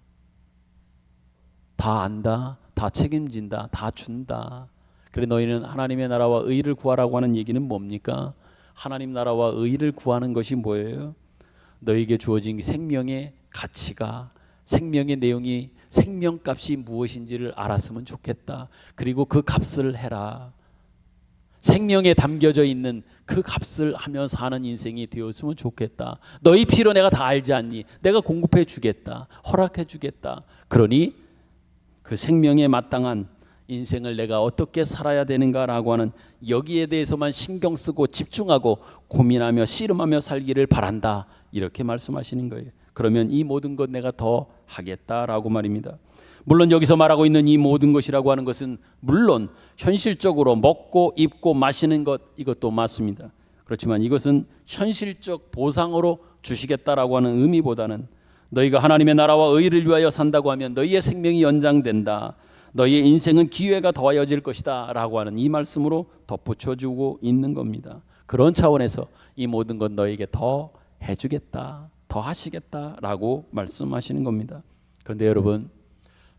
다 안다, 다 책임진다, 다 준다. 그래 너희는 하나님의 나라와 의를 구하라고 하는 얘기는 뭡니까? 하나님 나라와 의를 구하는 것이 뭐예요? 너희에게 주어진 생명의 가치가, 생명의 내용이, 생명값이 무엇인지를 알았으면 좋겠다. 그리고 그 값을 해라. 생명에 담겨져 있는 그 값을 하며 사는 인생이 되었으면 좋겠다. 너희 필요 내가 다 알지 않니? 내가 공급해 주겠다. 허락해 주겠다. 그러니 그 생명에 마땅한 인생을 내가 어떻게 살아야 되는가라고 하는 여기에 대해서만 신경 쓰고 집중하고 고민하며 씨름하며 살기를 바란다. 이렇게 말씀하시는 거예요. 그러면 이 모든 것 내가 더 하겠다라고 말입니다. 물론 여기서 말하고 있는 이 모든 것이라고 하는 것은 물론 현실적으로 먹고 입고 마시는 것 이것도 맞습니다. 그렇지만 이것은 현실적 보상으로 주시겠다라고 하는 의미보다는 너희가 하나님의 나라와 의를 위하여 산다고 하면 너희의 생명이 연장된다. 너희의 인생은 기회가 더하여질 것이다 라고 하는 이 말씀으로 덧붙여주고 있는 겁니다. 그런 차원에서 이 모든 것 너희에게 더 해주겠다, 더 하시겠다라고 말씀하시는 겁니다. 그런데 여러분,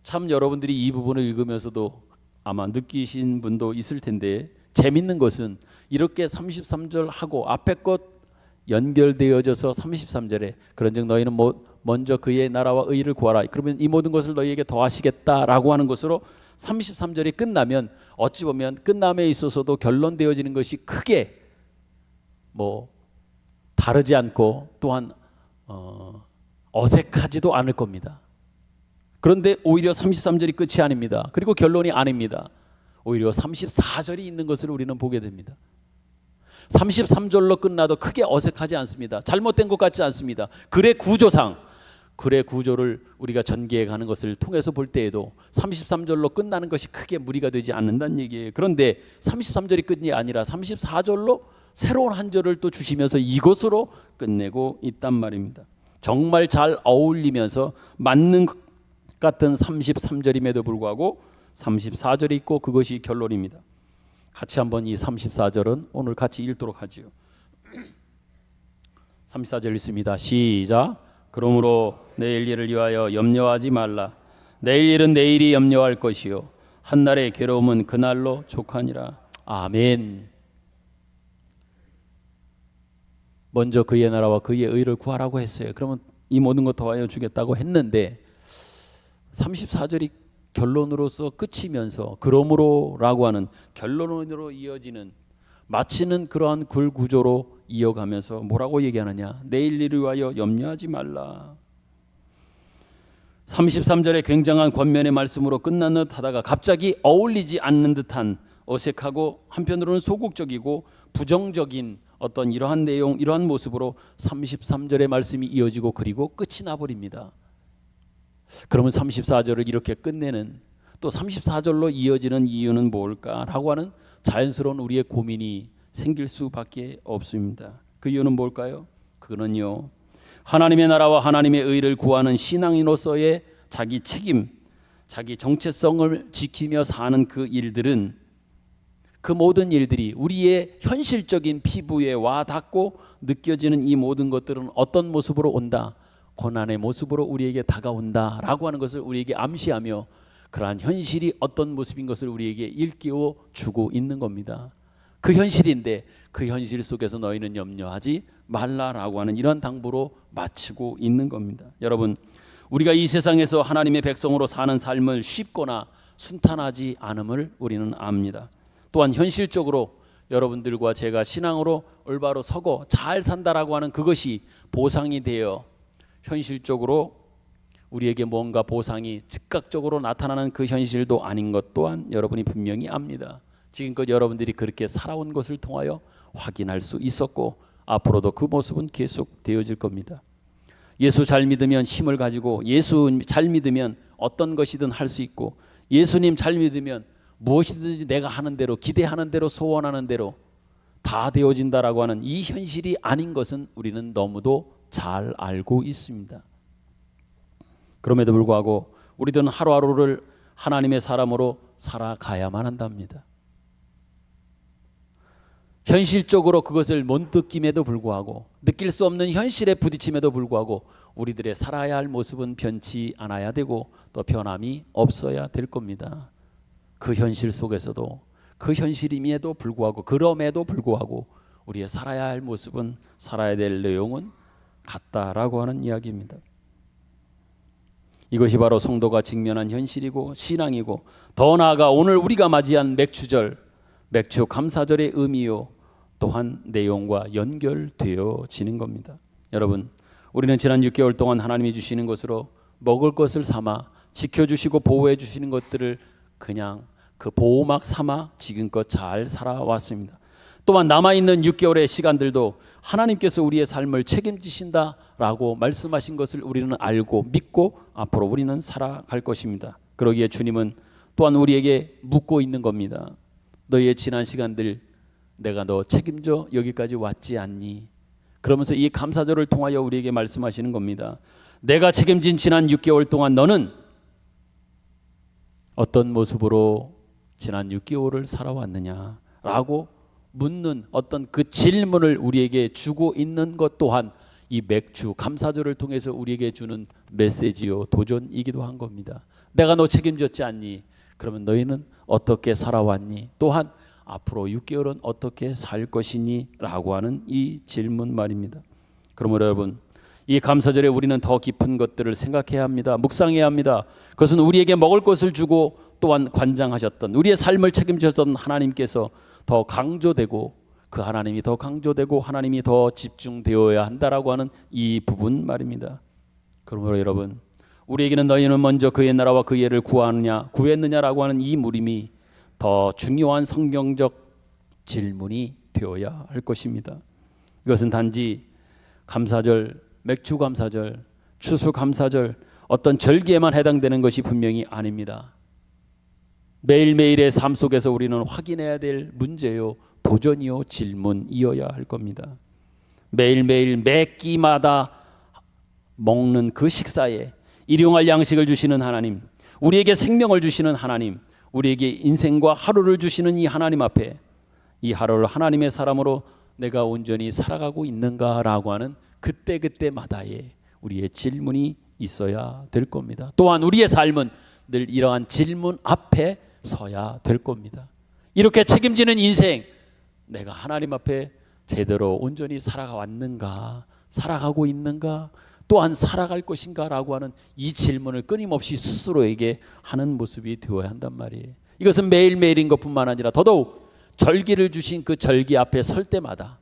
참 여러분들이 이 부분을 읽으면서도 아마 느끼신 분도 있을 텐데 재밌는 것은 이렇게 33절 하고 앞에 것 연결되어져서 33절에 그런즉 너희는 먼저 그의 나라와 의를 구하라. 그러면 이 모든 것을 너희에게 더하시겠다라고 하는 것으로 33절이 끝나면 어찌 보면 끝남에 있어서도 결론되어지는 것이 크게 다르지 않고 또한 어색하지도 않을 겁니다. 그런데 오히려 33절이 끝이 아닙니다. 그리고 결론이 아닙니다. 오히려 34절이 있는 것을 우리는 보게 됩니다. 33절로 끝나도 크게 어색하지 않습니다. 잘못된 것 같지 않습니다. 글의 구조를 우리가 전개해 가는 것을 통해서 볼 때에도 33절로 끝나는 것이 크게 무리가 되지 않는다는 얘기예요. 그런데 33절이 끝이 아니라 34절로 새로운 한 절을 또 주시면서 이것으로 끝내고 있단 말입니다. 정말 잘 어울리면서 맞는 것 같은 33절임에도 불구하고 34절이 있고 그것이 결론입니다. 같이 한번 이 34절은 오늘 같이 읽도록 하지요. 34절 읽습니다. 시작. 그러므로 내일 일을 위하여 염려하지 말라. 내일 일은 내일이 염려할 것이요 한날의 괴로움은 그날로 족하니라. 아멘. 먼저 그의 나라와 그의 의를 구하라고 했어요. 그러면 이 모든 것 더하여 주겠다고 했는데 34절이 결론으로서 끝이면서 그러므로라고 하는 결론으로 이어지는 마치는 그러한 굴구조로 이어가면서 뭐라고 얘기하느냐? 내일 일을 위하여 염려하지 말라. 33절의 굉장한 권면의 말씀으로 끝나는 듯 하다가 갑자기 어울리지 않는 듯한 어색하고 한편으로는 소극적이고 부정적인 어떤 이러한 내용, 이러한 모습으로 33절의 말씀이 이어지고 그리고 끝이 나버립니다. 그러면 34절을 이렇게 끝내는 또 34절로 이어지는 이유는 뭘까라고 하는 자연스러운 우리의 고민이 생길 수밖에 없습니다. 그 이유는 뭘까요? 그거는요, 하나님의 나라와 하나님의 의를 구하는 신앙인으로서의 자기 책임, 자기 정체성을 지키며 사는 그 일들은, 그 모든 일들이 우리의 현실적인 피부에 와 닿고 느껴지는 이 모든 것들은 어떤 모습으로 온다? 고난의 모습으로 우리에게 다가온다라고 하는 것을 우리에게 암시하며 그러한 현실이 어떤 모습인 것을 우리에게 일깨워 주고 있는 겁니다. 그 현실인데 그 현실 속에서 너희는 염려하지 말라라고 하는 이런 당부로 마치고 있는 겁니다. 여러분, 우리가 이 세상에서 하나님의 백성으로 사는 삶을 쉽거나 순탄하지 않음을 우리는 압니다. 또한 현실적으로 여러분들과 제가 신앙으로 올바로 서고 잘 산다라고 하는 그것이 보상이 되어 현실적으로 우리에게 뭔가 보상이 즉각적으로 나타나는 그 현실도 아닌 것 또한 여러분이 분명히 압니다. 지금껏 여러분들이 그렇게 살아온 것을 통하여 확인할 수 있었고 앞으로도 그 모습은 계속 되어질 겁니다. 예수 잘 믿으면 힘을 가지고, 예수 잘 믿으면 어떤 것이든 할 수 있고, 예수님 잘 믿으면 무엇이든지 내가 하는 대로, 기대하는 대로, 소원하는 대로 다 되어진다라고 하는 이 현실이 아닌 것은 우리는 너무도 잘 알고 있습니다. 그럼에도 불구하고 우리들은 하루하루를 하나님의 사람으로 살아가야만 한답니다. 현실적으로 그것을 못 느낌에도 불구하고, 느낄 수 없는 현실에 부딪힘에도 불구하고 우리들의 살아야 할 모습은 변치 않아야 되고 또 변함이 없어야 될 겁니다. 그 현실 속에서도, 그 현실임에도 불구하고, 그럼에도 불구하고 우리의 살아야 할 모습은, 살아야 될 내용은 같다라고 하는 이야기입니다. 이것이 바로 성도가 직면한 현실이고 신앙이고, 더 나아가 오늘 우리가 맞이한 맥추절, 맥추 감사절의 의미요 또한 내용과 연결되어지는 겁니다. 여러분, 우리는 지난 6개월 동안 하나님이 주시는 것으로 먹을 것을 삼아 지켜주시고 보호해 주시는 것들을 그냥 그 보호막 삼아 지금껏 잘 살아왔습니다. 또한 남아있는 6개월의 시간들도 하나님께서 우리의 삶을 책임지신다라고 말씀하신 것을 우리는 알고 믿고 앞으로 우리는 살아갈 것입니다. 그러기에 주님은 또한 우리에게 묻고 있는 겁니다. 너희의 지난 시간들 내가 너 책임져 여기까지 왔지 않니? 그러면서 이 감사절을 통하여 우리에게 말씀하시는 겁니다. 내가 책임진 지난 6개월 동안 너는 어떤 모습으로 지난 6개월을 살아왔느냐라고 묻는 어떤 그 질문을 우리에게 주고 있는 것 또한 이 맥주 감사절을 통해서 우리에게 주는 메시지요 도전이기도 한 겁니다. 내가 너 책임졌지 않니? 그러면 너희는 어떻게 살아왔니? 또한 앞으로 6개월은 어떻게 살 것이니? 라고 하는 이 질문 말입니다. 그러므로 여러분, 이 감사절에 우리는 더 깊은 것들을 생각해야 합니다. 묵상해야 합니다. 그것은 우리에게 먹을 것을 주고 또한 관장하셨던, 우리의 삶을 책임지셨던 하나님께서 더 강조되고, 그 하나님이 더 강조되고 하나님이 더 집중되어야 한다라고 하는 이 부분 말입니다. 그러므로 여러분, 우리에게는 너희는 먼저 그의 나라와 그의 의를 구했느냐라고 하는 이 물음이 더 중요한 성경적 질문이 되어야 할 것입니다. 이것은 단지 감사절, 맥주 감사절, 추수 감사절 어떤 절기에만 해당되는 것이 분명히 아닙니다. 매일매일의 삶 속에서 우리는 확인해야 될 문제요, 도전이요, 질문이어야 할 겁니다. 매일매일 매 끼마다 먹는 그 식사에 일용할 양식을 주시는 하나님, 우리에게 생명을 주시는 하나님, 우리에게 인생과 하루를 주시는 이 하나님 앞에 이 하루를 하나님의 사람으로 내가 온전히 살아가고 있는가라고 하는 그때그때마다의 우리의 질문이 있어야 될 겁니다. 또한 우리의 삶은 늘 이러한 질문 앞에 서야 될 겁니다. 이렇게 책임지는 인생, 내가 하나님 앞에 제대로 온전히 살아왔는가, 살아가고 있는가, 또한 살아갈 것인가 라고 하는 이 질문을 끊임없이 스스로에게 하는 모습이 되어야 한단 말이에요. 이것은 매일매일인 것뿐만 아니라 더더욱 절기를 주신 그 절기 앞에 설 때마다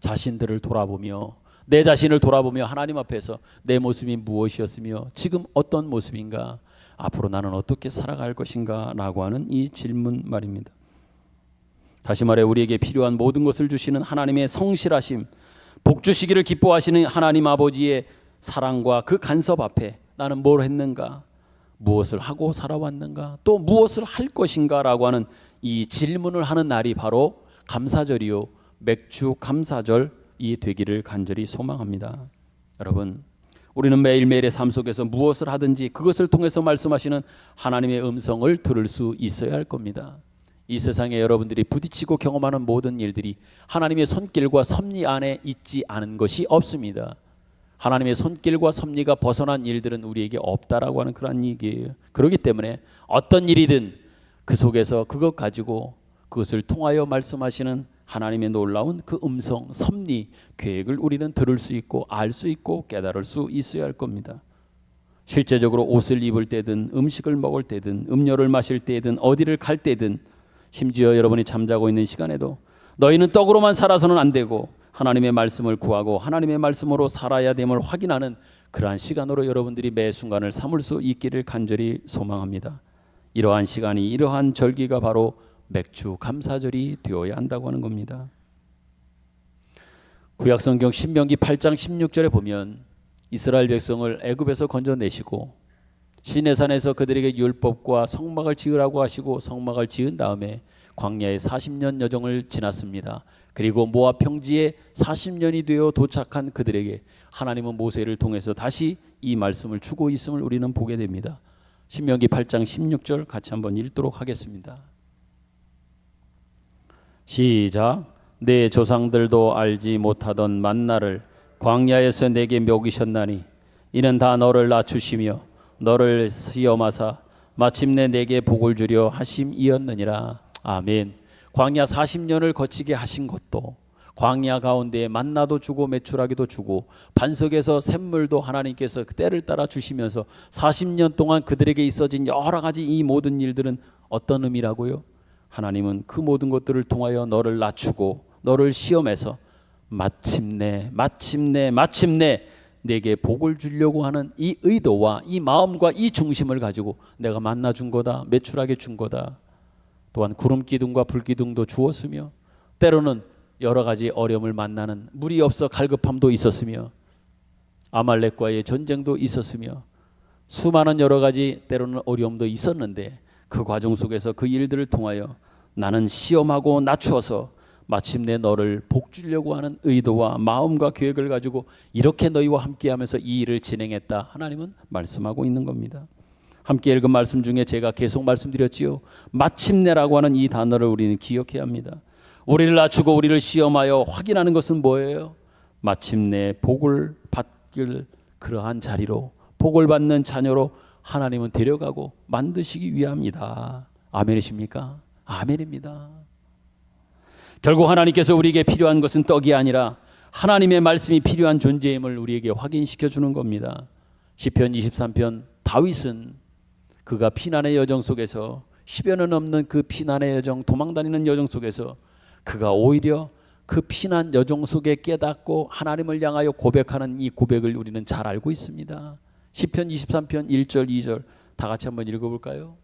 자신들을 돌아보며, 내 자신을 돌아보며 하나님 앞에서 내 모습이 무엇이었으며 지금 어떤 모습인가, 앞으로 나는 어떻게 살아갈 것인가 라고 하는 이 질문 말입니다. 다시 말해 우리에게 필요한 모든 것을 주시는 하나님의 성실하심, 복 주시기를 기뻐하시는 하나님 아버지의 사랑과 그 간섭 앞에 나는 뭘 했는가, 무엇을 하고 살아왔는가, 또 무엇을 할 것인가 라고 하는 이 질문을 하는 날이 바로 감사절이요, 맥주 감사절이 되기를 간절히 소망합니다. 여러분, 우리는 매일매일의 삶 속에서 무엇을 하든지 그것을 통해서 말씀하시는 하나님의 음성을 들을 수 있어야 할 겁니다. 이 세상에 여러분들이 부딪히고 경험하는 모든 일들이 하나님의 손길과 섭리 안에 있지 않은 것이 없습니다. 하나님의 손길과 섭리가 벗어난 일들은 우리에게 없다라고 하는 그런 얘기예요. 그렇기 때문에 어떤 일이든 그 속에서 그것 가지고 그것을 통하여 말씀하시는 하나님의 놀라운 그 음성, 섭리, 계획을 우리는 들을 수 있고 알 수 있고 깨달을 수 있어야 할 겁니다. 실제적으로 옷을 입을 때든 음식을 먹을 때든 음료를 마실 때든 어디를 갈 때든 심지어 여러분이 잠자고 있는 시간에도 너희는 떡으로만 살아서는 안 되고 하나님의 말씀을 구하고 하나님의 말씀으로 살아야 됨을 확인하는 그러한 시간으로 여러분들이 매 순간을 삼을 수 있기를 간절히 소망합니다. 이러한 시간이, 이러한 절기가 바로 맥주 감사절이 되어야 한다고 하는 겁니다. 구약성경 신명기 8장 16절에 보면 이스라엘 백성을 애굽에서 건져내시고 시내산에서 그들에게 율법과 성막을 지으라고 하시고 성막을 지은 다음에 광야에 40년 여정을 지났습니다. 그리고 모압 평지에 40년이 되어 도착한 그들에게 하나님은 모세를 통해서 다시 이 말씀을 주고 있음을 우리는 보게 됩니다. 신명기 8장 16절 같이 한번 읽도록 하겠습니다. 시작. 내 조상들도 알지 못하던 만나를 광야에서 내게 먹이셨나니 이는 다 너를 낮추시며 너를 시험하사 마침내 내게 복을 주려 하심이었느니라. 아멘. 광야 40년을 거치게 하신 것도, 광야 가운데 만나도 주고 메추라기도 주고 반석에서 샘물도 하나님께서 때를 따라 주시면서 40년 동안 그들에게 있어진 여러 가지 이 모든 일들은 어떤 의미라고요? 하나님은 그 모든 것들을 통하여 너를 낮추고 너를 시험해서 마침내 내게 복을 주려고 하는 이 의도와 이 마음과 이 중심을 가지고 내가 만나 준 거다, 메추라기 준 거다. 또한 구름 기둥과 불 기둥도 주었으며 때로는 여러 가지 어려움을 만나는 물이 없어 갈급함도 있었으며 아말렉과의 전쟁도 있었으며 수많은 여러 가지 때로는 어려움도 있었는데 그 과정 속에서 그 일들을 통하여 나는 시험하고 낮추어서 마침내 너를 복 주려고 하는 의도와 마음과 계획을 가지고 이렇게 너희와 함께하면서 이 일을 진행했다. 하나님은 말씀하고 있는 겁니다. 함께 읽은 말씀 중에 제가 계속 말씀드렸지요. 마침내라고 하는 이 단어를 우리는 기억해야 합니다. 우리를 낮추고 우리를 시험하여 확인하는 것은 뭐예요? 마침내 복을 받길 그러한 자리로, 복을 받는 자녀로 하나님은 데려가고 만드시기 위함이다. 아멘이십니까? 아멘입니다. 결국 하나님께서 우리에게 필요한 것은 떡이 아니라 하나님의 말씀이 필요한 존재임을 우리에게 확인시켜 주는 겁니다. 시편 23편 다윗은 그가 피난의 여정 속에서 10여 년 넘는 그 피난의 여정, 도망다니는 여정 속에서 그가 오히려 그 피난 여정 속에 깨닫고 하나님을 향하여 고백하는 이 고백을 우리는 잘 알고 있습니다. 시편 23편 1절 2절 다 같이 한번 읽어볼까요?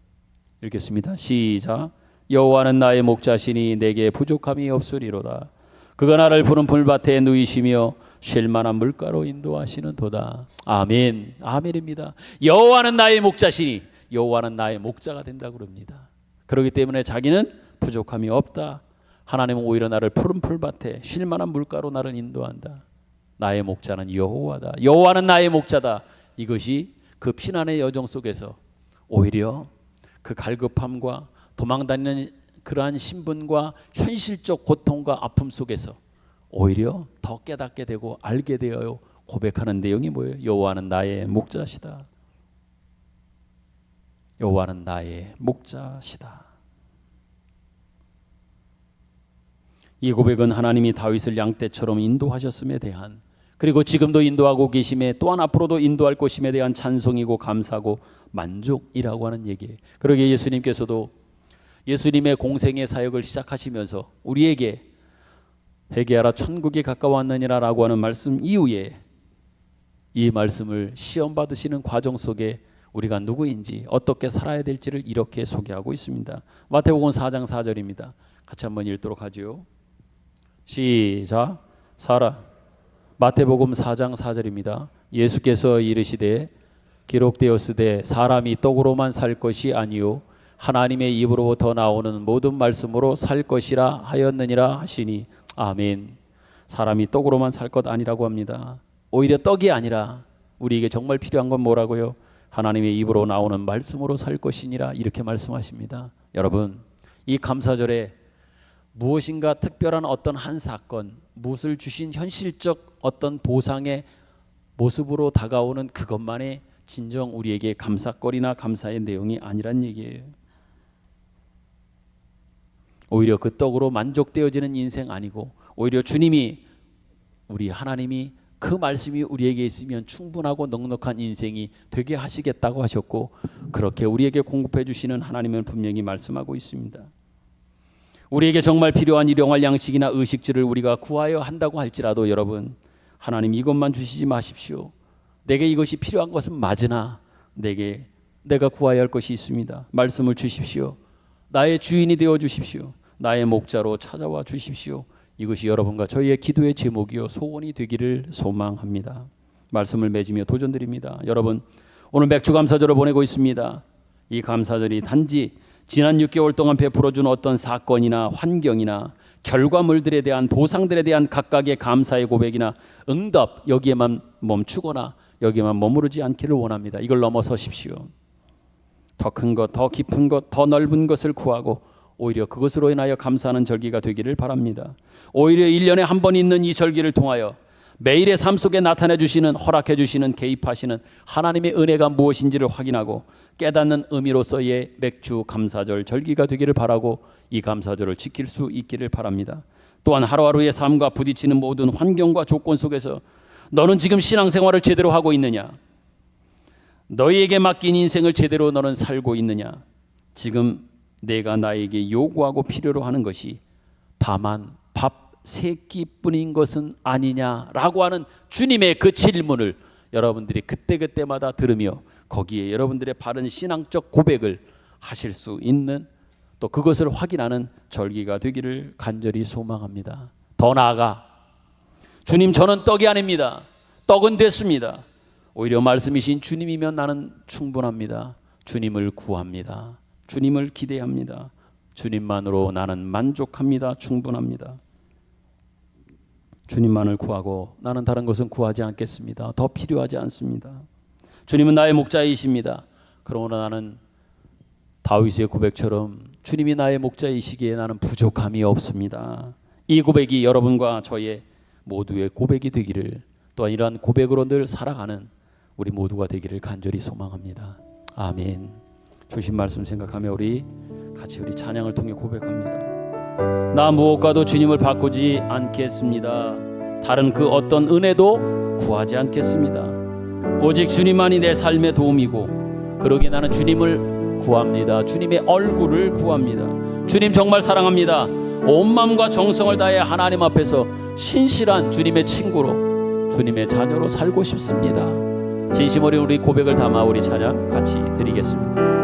읽겠습니다. 시작. 여호와는 나의 목자시니 내게 부족함이 없으리로다. 그가 나를 푸른 풀밭에 누이시며 쉴 만한 물가로 인도하시는 도다. 아멘. 아멘입니다. 여호와는 나의 목자시니, 여호와는 나의 목자가 된다고 그럽니다. 그렇기 때문에 자기는 부족함이 없다. 하나님은 오히려 나를 푸른 풀밭에 쉴 만한 물가로 나를 인도한다. 나의 목자는 여호와다. 여호와는 나의 목자다. 이것이 그 피난의 여정 속에서 오히려 그 갈급함과 도망다니는 그러한 신분과 현실적 고통과 아픔 속에서 오히려 더 깨닫게 되고 알게 되어 고백하는 내용이 뭐예요? 여호와는 나의 목자시다. 여호와는 나의 목자시다. 이 고백은 하나님이 다윗을 양떼처럼 인도하셨음에 대한, 그리고 지금도 인도하고 계심에, 또한 앞으로도 인도할 것임에 대한 찬송이고 감사고 만족이라고 하는 얘기예요. 그러기에 예수님께서도 예수님의 공생의 사역을 시작하시면서 우리에게 회개하라 천국이 가까웠느니라 라고 하는 말씀 이후에 이 말씀을 시험 받으시는 과정 속에 우리가 누구인지 어떻게 살아야 될지를 이렇게 소개하고 있습니다. 마태복음 4장 4절입니다. 같이 한번 읽도록 하죠. 시작. 사라. 마태복음 4장 4절입니다. 예수께서 이르시되 기록되었으되 사람이 떡으로만 살 것이 아니요 하나님의 입으로부터 나오는 모든 말씀으로 살 것이라 하였느니라 하시니 아멘. 사람이 떡으로만 살 것 아니라고 합니다. 오히려 떡이 아니라 우리에게 정말 필요한 건 뭐라고요? 하나님의 입으로 나오는 말씀으로 살 것이니라 이렇게 말씀하십니다. 여러분, 이 감사절에 무엇인가 특별한 어떤 한 사건, 무엇을 주신 현실적 어떤 보상의 모습으로 다가오는 그것만이 진정 우리에게 감사거리나 감사의 내용이 아니란 얘기예요. 오히려 그 떡으로 만족되어지는 인생 아니고, 오히려 주님이, 우리 하나님이 그 말씀이 우리에게 있으면 충분하고 넉넉한 인생이 되게 하시겠다고 하셨고, 그렇게 우리에게 공급해 주시는 하나님은 분명히 말씀하고 있습니다. 우리에게 정말 필요한 일용할 양식이나 의식주를 우리가 구하여 한다고 할지라도 여러분, 하나님 이것만 주시지 마십시오. 내게 이것이 필요한 것은 맞으나 내가 구하여야 할 것이 있습니다. 말씀을 주십시오. 나의 주인이 되어 주십시오. 나의 목자로 찾아와 주십시오. 이것이 여러분과 저희의 기도의 제목이요 소원이 되기를 소망합니다. 말씀을 맺으며 도전드립니다. 여러분, 오늘 맥주 감사절을 보내고 있습니다. 이 감사절이 단지 지난 6개월 동안 베풀어준 어떤 사건이나 환경이나 결과물들에 대한 보상들에 대한 각각의 감사의 고백이나 응답, 여기에만 멈추거나 여기에만 머무르지 않기를 원합니다. 이걸 넘어서십시오. 더 큰 것, 더 깊은 것, 더 넓은 것을 구하고 오히려 그것으로 인하여 감사하는 절기가 되기를 바랍니다. 오히려 1년에 한 번 있는 이 절기를 통하여 매일의 삶 속에 나타내 주시는, 허락해 주시는, 개입하시는 하나님의 은혜가 무엇인지를 확인하고 깨닫는 의미로서의 맥주 감사절 절기가 되기를 바라고 이 감사절을 지킬 수 있기를 바랍니다. 또한 하루하루의 삶과 부딪히는 모든 환경과 조건 속에서 너는 지금 신앙생활을 제대로 하고 있느냐? 너희에게 맡긴 인생을 제대로 너는 살고 있느냐? 지금 내가 나에게 요구하고 필요로 하는 것이 다만 밥 세 끼뿐인 것은 아니냐라고 하는 주님의 그 질문을 여러분들이 그때그때마다 들으며 거기에 여러분들의 바른 신앙적 고백을 하실 수 있는, 또 그것을 확인하는 절기가 되기를 간절히 소망합니다. 더 나아가 주님, 저는 떡이 아닙니다. 떡은 됐습니다. 오히려 말씀이신 주님이면 나는 충분합니다. 주님을 구합니다. 주님을 기대합니다. 주님만으로 나는 만족합니다. 충분합니다. 주님만을 구하고 나는 다른 것은 구하지 않겠습니다. 더 필요하지 않습니다. 주님은 나의 목자이십니다. 그러나 나는 다윗의 고백처럼 주님이 나의 목자이시기에 나는 부족함이 없습니다. 이 고백이 여러분과 저의 모두의 고백이 되기를, 또한 이러한 고백으로 늘 살아가는 우리 모두가 되기를 간절히 소망합니다. 아멘. 주신 말씀 생각하며 우리 찬양을 통해 고백합니다. 나 무엇과도 주님을 바꾸지 않겠습니다. 다른 그 어떤 은혜도 구하지 않겠습니다. 오직 주님만이 내 삶의 도움이고, 그러기에 나는 주님을 구합니다. 주님의 얼굴을 구합니다. 주님 정말 사랑합니다. 온 마음과 정성을 다해 하나님 앞에서 신실한 주님의 친구로, 주님의 자녀로 살고 싶습니다. 진심 어린 우리 고백을 담아 우리 찬양 같이 드리겠습니다.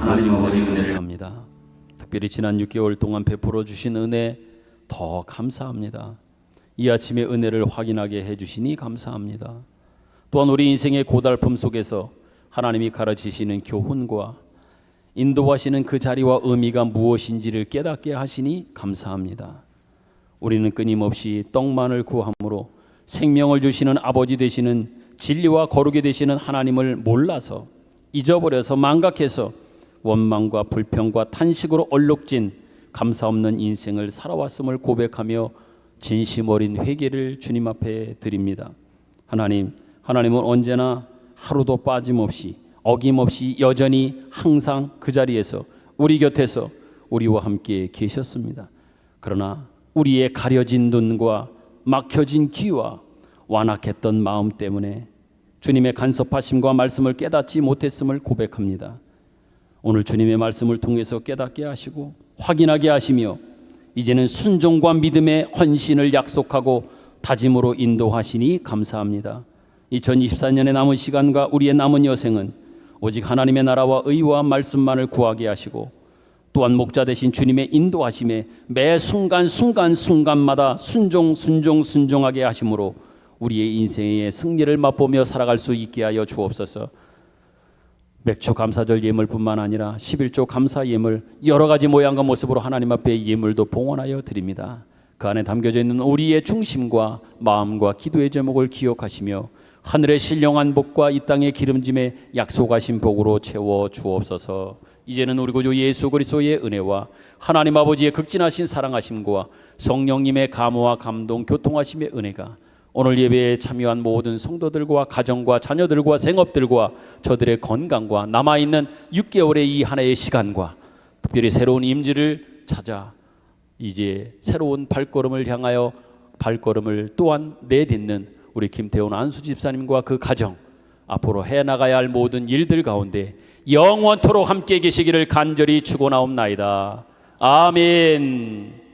하나님 아버지 은혜 감사합니다. 특별히 지난 6개월 동안 베풀어 주신 은혜 더 감사합니다. 이 아침에 은혜를 확인하게 해주시니 감사합니다. 또한 우리 인생의 고달픔 속에서 하나님이 가르치시는 교훈과 인도하시는 그 자리와 의미가 무엇인지를 깨닫게 하시니 감사합니다. 우리는 끊임없이 떡만을 구함으로 생명을 주시는 아버지 되시는 진리와 거룩이 되시는 하나님을 몰라서 잊어버려서 망각해서 원망과 불평과 탄식으로 얼룩진 감사 없는 인생을 살아왔음을 고백하며 진심 어린 회개를 주님 앞에 드립니다. 하나님은 언제나 하루도 빠짐없이 어김없이 여전히 항상 그 자리에서 우리 곁에서 우리와 함께 계셨습니다. 그러나 우리의 가려진 눈과 막혀진 귀와 완악했던 마음 때문에 주님의 간섭하심과 말씀을 깨닫지 못했음을 고백합니다. 오늘 주님의 말씀을 통해서 깨닫게 하시고 확인하게 하시며 이제는 순종과 믿음의 헌신을 약속하고 다짐으로 인도하시니 감사합니다. 2024년의 남은 시간과 우리의 남은 여생은 오직 하나님의 나라와 의와 말씀만을 구하게 하시고 또한 목자 되신 주님의 인도하심에 매 순간마다 순종하게 하심으로 우리의 인생의 승리를 맛보며 살아갈 수 있게 하여 주옵소서. 맥주 감사절 예물뿐만 아니라 11조 감사 예물 여러 가지 모양과 모습으로 하나님 앞에 예물도 봉헌하여 드립니다. 그 안에 담겨져 있는 우리의 중심과 마음과 기도의 제목을 기억하시며 하늘의 신령한 복과 이 땅의 기름짐에 약속하신 복으로 채워 주옵소서. 이제는 우리 구주 예수 그리스도의 은혜와 하나님 아버지의 극진하신 사랑하심과 성령님의 감화와 감동 교통하심의 은혜가 오늘 예배에 참여한 모든 성도들과 가정과 자녀들과 생업들과 저들의 건강과 남아있는 6개월의 이 한 해의 시간과 특별히 새로운 임지를 찾아 이제 새로운 발걸음을 향하여 발걸음을 또한 내딛는 우리 김태훈 안수 집사님과 그 가정 앞으로 해나가야 할 모든 일들 가운데 영원토록 함께 계시기를 간절히 축원하옵나이다. 아멘.